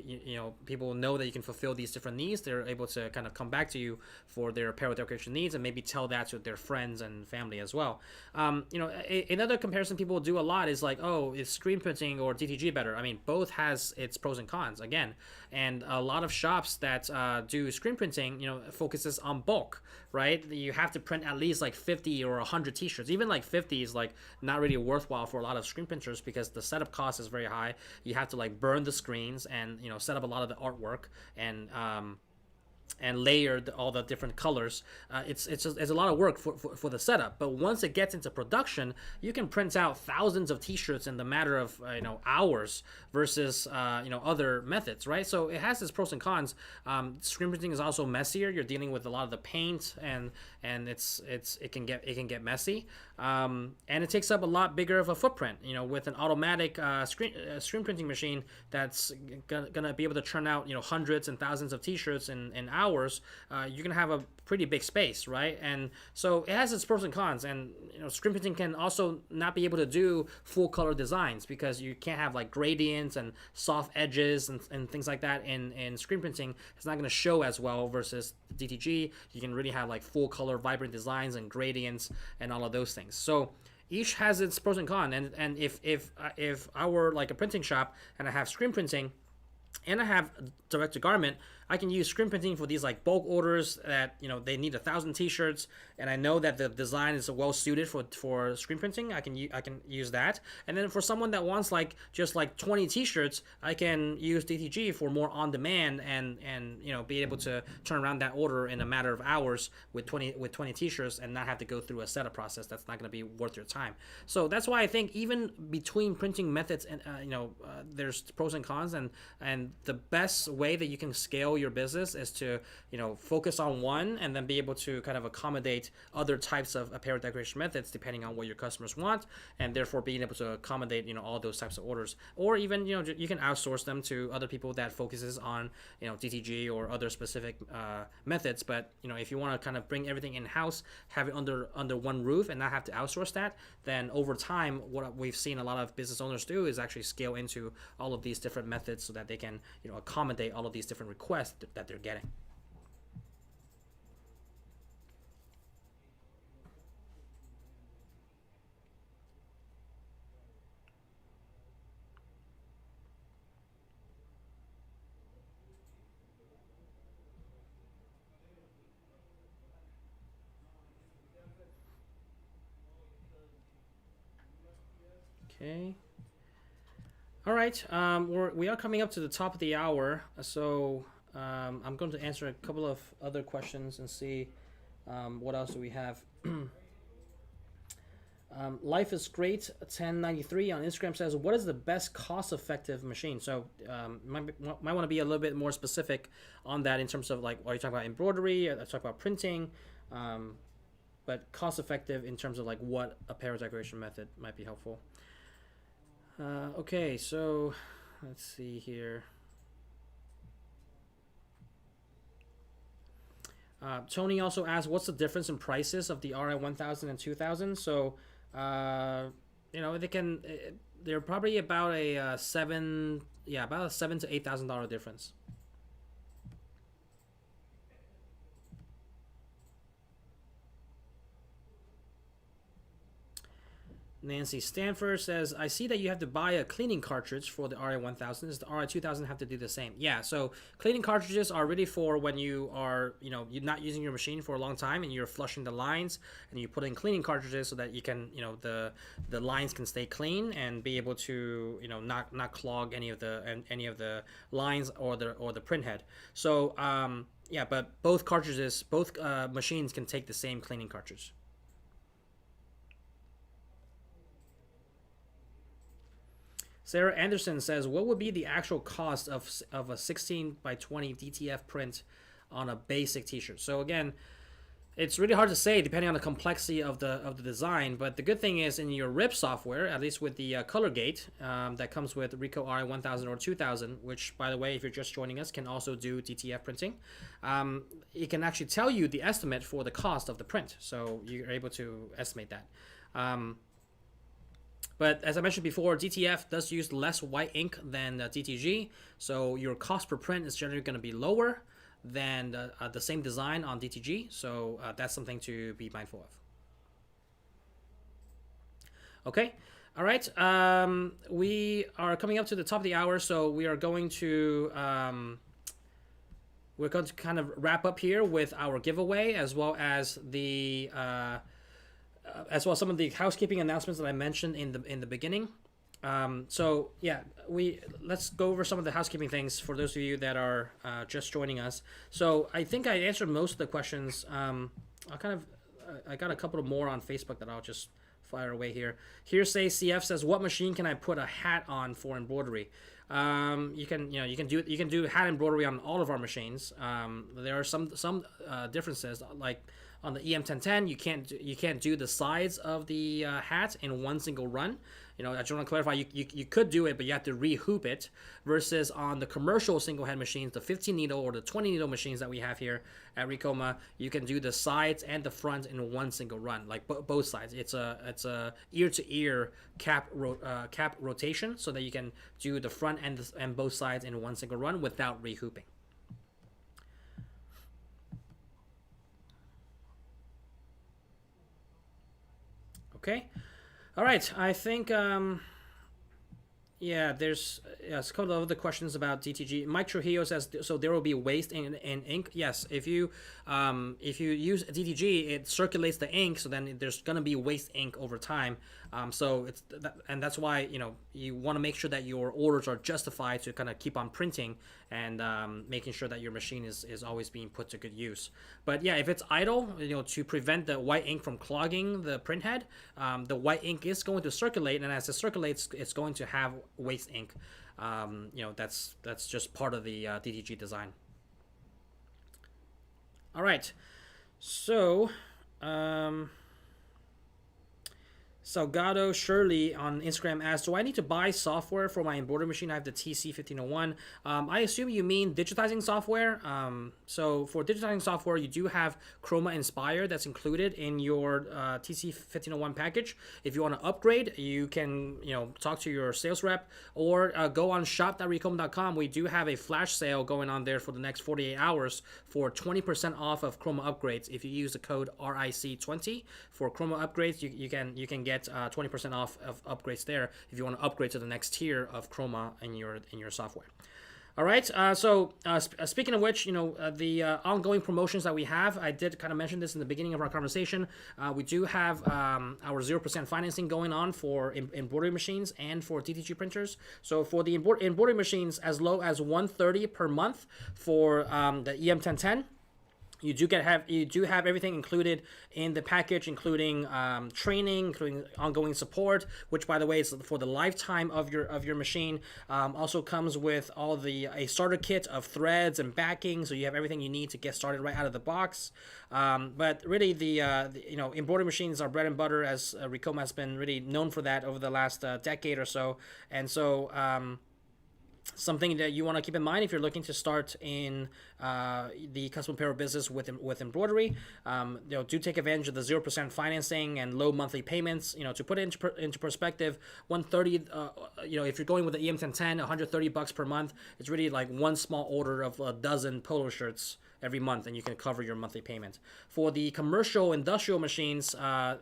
people know that you can fulfill these different needs. They're able to kind of come back to you for their apparel decoration needs, and maybe tell that to their friends and family as well. Another comparison people do a lot is like, oh, is screen printing or DTG better? I mean, both has its pros and cons again. And a lot of shops that do screen printing, focuses on bulk, right? You have to print at least like 50 or 100 t-shirts. Even like 50 is like not really worthwhile for a lot of screen printers, because the setup cost is very high. You have to like burn the screens and set up a lot of the artwork, and layered all the different colors. It's a lot of work for the setup. But once it gets into production, you can print out thousands of t-shirts in the matter of hours, versus other methods, right? So it has its pros and cons. Screen printing is also messier. You're dealing with a lot of the paint, and it can get messy, and it takes up a lot bigger of a footprint. With an automatic screen printing machine that's gonna be able to churn out hundreds and thousands of t-shirts in hours, you're gonna have a pretty big space, right? And so it has its pros and cons. And screen printing can also not be able to do full color designs, because you can't have like gradients and soft edges and things like that in screen printing. It's not going to show as well, versus DTG. You can really have like full color vibrant designs and gradients and all of those things. So each has its pros and cons. And if I were like a printing shop and I have screen printing and I have direct to garment, I can use screen printing for these like bulk orders that they need 1,000 t-shirts, and I know that the design is well suited for screen printing. I can use that. And then for someone that wants like just like 20 t-shirts, I can use DTG for more on demand, and be able to turn around that order in a matter of hours with 20 t-shirts, and not have to go through a setup process that's not going to be worth your time. So that's why I think even between printing methods, and there's pros and cons, and the best way that you can scale your business is to focus on one, and then be able to kind of accommodate other types of apparel decoration methods depending on what your customers want, and therefore being able to accommodate all those types of orders. Or even you can outsource them to other people that focuses on DTG or other specific methods. But if you want to kind of bring everything in house, have it under one roof, and not have to outsource that, then over time what we've seen a lot of business owners do is actually scale into all of these different methods, so that they can accommodate all of these different requests that they're getting. Okay. All right. We are coming up to the top of the hour, so I'm going to answer a couple of other questions and see what else do we have. Life is Great 1093 on Instagram says, what is the best cost-effective machine? So might want to be a little bit more specific on that, in terms of like, are you talking about embroidery, or talking about printing, but cost-effective in terms of like what apparel decoration method might be helpful. Okay, so let's see here. Tony also asked, what's the difference in prices of the RI 1000 and 2000? So, they're probably about a about a $7,000 to $8,000 difference. Nancy Stanford says, I see that you have to buy a cleaning cartridge for the RI1000. Does the RI2000 have to do the same? Yeah, so cleaning cartridges are really for when you are, you're not using your machine for a long time and you're flushing the lines, and you put in cleaning cartridges so that you can, the lines can stay clean and be able to, not clog any of the lines or the print head. So, yeah, but both machines can take the same cleaning cartridge. Sarah Anderson says, what would be the actual cost of a 16 by 20 DTF print on a basic t-shirt? So again, it's really hard to say depending on the complexity of the design, but the good thing is in your RIP software, at least with the color gate that comes with Ricoh RI1000 or 2000, which by the way, if you're just joining us, can also do DTF printing, it can actually tell you the estimate for the cost of the print. So you're able to estimate that. But as I mentioned before, DTF does use less white ink than DTG, so your cost per print is generally going to be lower than the same design on DTG, so that's something to be mindful of. Okay, all right, we are coming up to the top of the hour, so we are going to kind of wrap up here with our giveaway, as well as some of the housekeeping announcements that I mentioned in the beginning. So yeah, let's go over some of the housekeeping things for those of you that are just joining us. So I think I answered most of the questions. I got a couple of more on Facebook that I'll just fire away here. Hearsay CF says, what machine can I put a hat on for embroidery? You can do hat embroidery on all of our machines. There are some differences, like on the EM1010, you can't do the sides of the hat in one single run. I just want to clarify, you could do it, but you have to re-hoop it, versus on the commercial single head machines, the 15 needle or the 20 needle machines that we have here at Ricoma, you can do the sides and the front in one single run, like both sides. It's a ear to ear cap rotation, so that you can do the front and both sides in one single run without re-hooping. Okay, all right. I think there's a couple of other questions about DTG. Mike Trujillo says, so there will be waste in ink. Yes, if you use DTG, it circulates the ink, so then there's gonna be waste ink over time. So that's why you want to make sure that your orders are justified to kind of keep on printing and making sure that your machine is always being put to good use. But yeah, if it's idle, to prevent the white ink from clogging the print head, the white ink is going to circulate, and as it circulates, it's going to have waste ink. That's just part of the DTG design. All right, so Salgado Shirley on Instagram asks, do I need to buy software for my embroidery machine? I have the TC1501. I assume you mean digitizing software. So for digitizing software, you do have Chroma Inspire that's included in your TC1501 package. If you want to upgrade, you can talk to your sales rep, or go on shop.ricoma.com. We do have a flash sale going on there for the next 48 hours for 20% off of Chroma upgrades. If you use the code RIC20 for Chroma upgrades, you can get 20% off of upgrades there if you want to upgrade to the next tier of Chroma in your software. All right. Speaking of which, the ongoing promotions that we have, I did kind of mention this in the beginning of our conversation. We do have our 0% financing going on for embroidery machines and for DTG printers. So for the embroidery machines, as low as $130 per month for the EM1010. You do have everything included in the package, including training, including ongoing support, which by the way is for the lifetime of your machine. Also comes with a starter kit of threads and backing, so you have everything you need to get started right out of the box. But really, the embroidery machines are bread and butter, as Ricoma has been really known for that over the last decade or so, and so. Something that you want to keep in mind if you're looking to start in the custom apparel business with embroidery. Do take advantage of the 0% financing and low monthly payments. To put it into perspective, 130. If you're going with the EM1010, $130 per month. It's really like one small order of a dozen polo shirts every month, and you can cover your monthly payment. For the commercial industrial machines,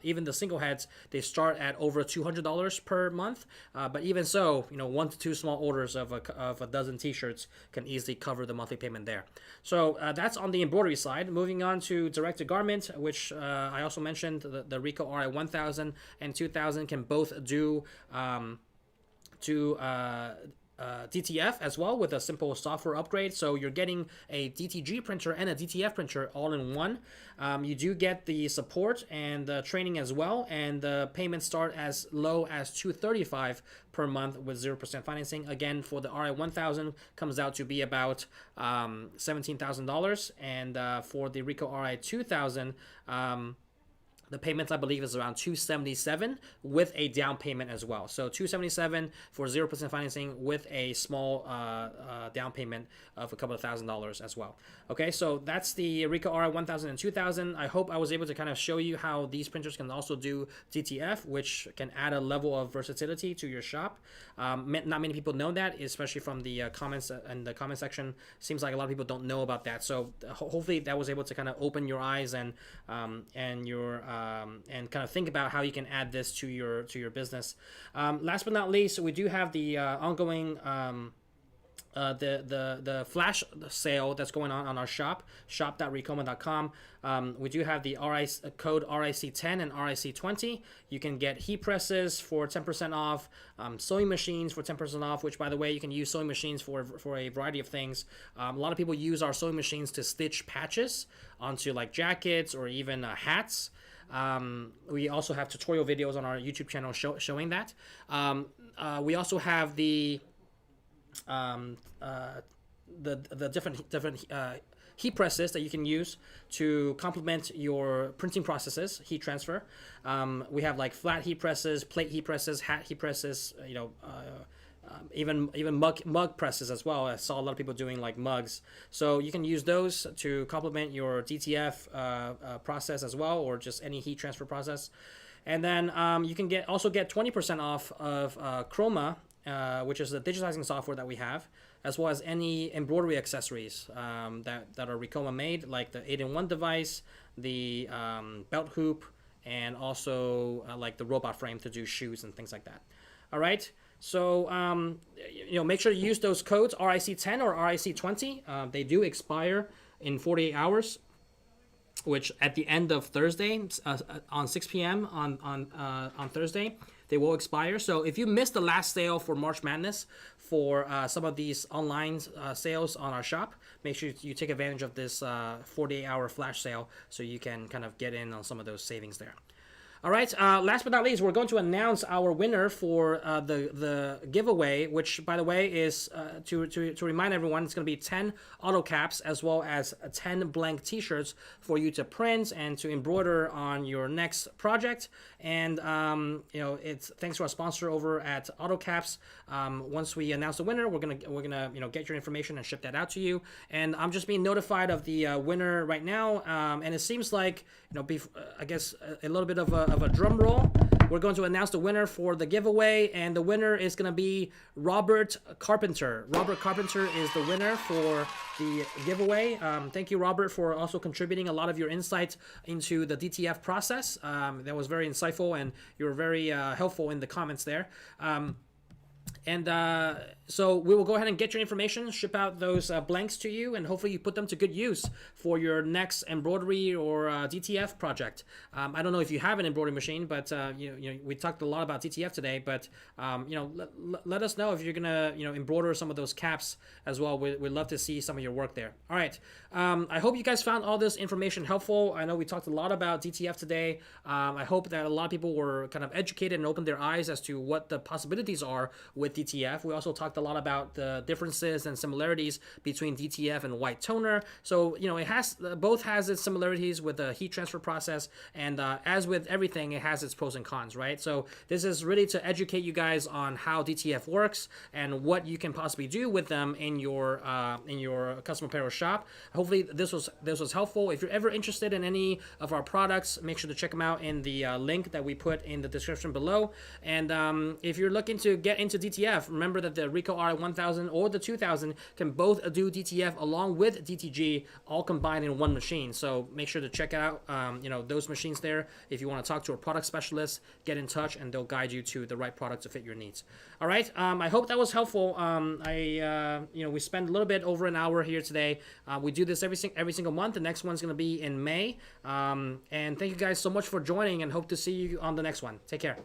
even the single heads, they start at over $200 per month. But even so, 1 to 2 small orders of a dozen t-shirts can easily cover the monthly payment there. So that's on the embroidery side. Moving on to direct to garment, which I also mentioned, the Ricoh RI 1000 and 2000 can both do DTF as well with a simple software upgrade. So you're getting a DTG printer and a DTF printer all in one. You do get the support and the training as well, and the payments start as low as $235 per month with 0% financing. Again, for the RI 1000 comes out to be about $17,000, and for the Ricoh RI 2000, the payments, I believe, is around $277 with a down payment as well. So $277 for 0% financing with a small down payment of a couple of $1,000s as well. Okay, so that's the Ricoh RI 1000 and 2000. I hope I was able to kind of show you how these printers can also do DTF, which can add a level of versatility to your shop. Not many people know that, especially from the comments and the comment section. Seems like a lot of people don't know about that. So hopefully that was able to kind of open your eyes and your and kind of think about how you can add this to your business. Last but not least, we do have the ongoing the flash sale that's going on our shop.ricoma.com. We do have the code RIC10 and RIC20. You can get heat presses for 10% off, sewing machines for 10% off, which, by the way, you can use sewing machines for a variety of things. A lot of people use our sewing machines to stitch patches onto like jackets or even hats. We also have tutorial videos on our YouTube channel showing that. We also have the different heat presses that you can use to complement your printing processes, heat transfer. We have like flat heat presses, plate heat presses, hat heat presses, even mug presses as well. I saw a lot of people doing like mugs. So you can use those to complement your DTF process as well, or just any heat transfer process. And then you can also get 20% off of Chroma, which is the digitizing software that we have, as well as any embroidery accessories that are Ricoma made, like the 8-in-1 device, the belt hoop, and also like the robot frame to do shoes and things like that. All right. So, make sure to use those codes, RIC10 or RIC20. They do expire in 48 hours, which at the end of Thursday, on 6 p.m. on Thursday, they will expire. So if you missed the last sale for March Madness for some of these online sales on our shop, make sure you take advantage of this 48-hour flash sale so you can kind of get in on some of those savings there. All right, last but not least, we're going to announce our winner for the giveaway, which, by the way, is, to remind everyone, it's going to be 10 Otto caps as well as 10 blank t-shirts for you to print and to embroider on your next project. And, it's thanks to our sponsor over at Otto Caps. Once we announce the winner, we're gonna get your information and ship that out to you. And I'm just being notified of the winner right now. And it seems like, I guess a little bit of a drum roll. We're going to announce the winner for the giveaway, and the winner is going to be Robert Carpenter. Robert Carpenter is the winner for the giveaway. Thank you, Robert, for also contributing a lot of your insight into the DTF process. That was very insightful, and you were very helpful in the comments there. So we will go ahead and get your information, ship out those blanks to you, and hopefully you put them to good use for your next embroidery or DTF project. I don't know if you have an embroidery machine, but we talked a lot about DTF today. But let us know if you're gonna embroider some of those caps as well. We'd love to see some of your work there. All right. I hope you guys found all this information helpful. I know we talked a lot about DTF today. I hope that a lot of people were kind of educated and opened their eyes as to what the possibilities are with DTF. We also talked a lot about the differences and similarities between DTF and white toner. So it has both has its similarities with the heat transfer process, and as with everything, it has its pros and cons, right? So this is really to educate you guys on how DTF works and what you can possibly do with them in your custom apparel shop. Hopefully this was helpful. If you're ever interested in any of our products, make sure to check them out in the link that we put in the description below. And if you're looking to get into DTF DTF. Remember that the Ricoh R1000 or the 2000 can both do DTF along with DTG, all combined in one machine. So make sure to check out those machines there. If you want to talk to a product specialist, get in touch and they'll guide you to the right product to fit your needs. All right. I hope that was helpful. We spent a little bit over an hour here today. We do this every single month. The next one's going to be in May. And thank you guys so much for joining, and hope to see you on the next one. Take care.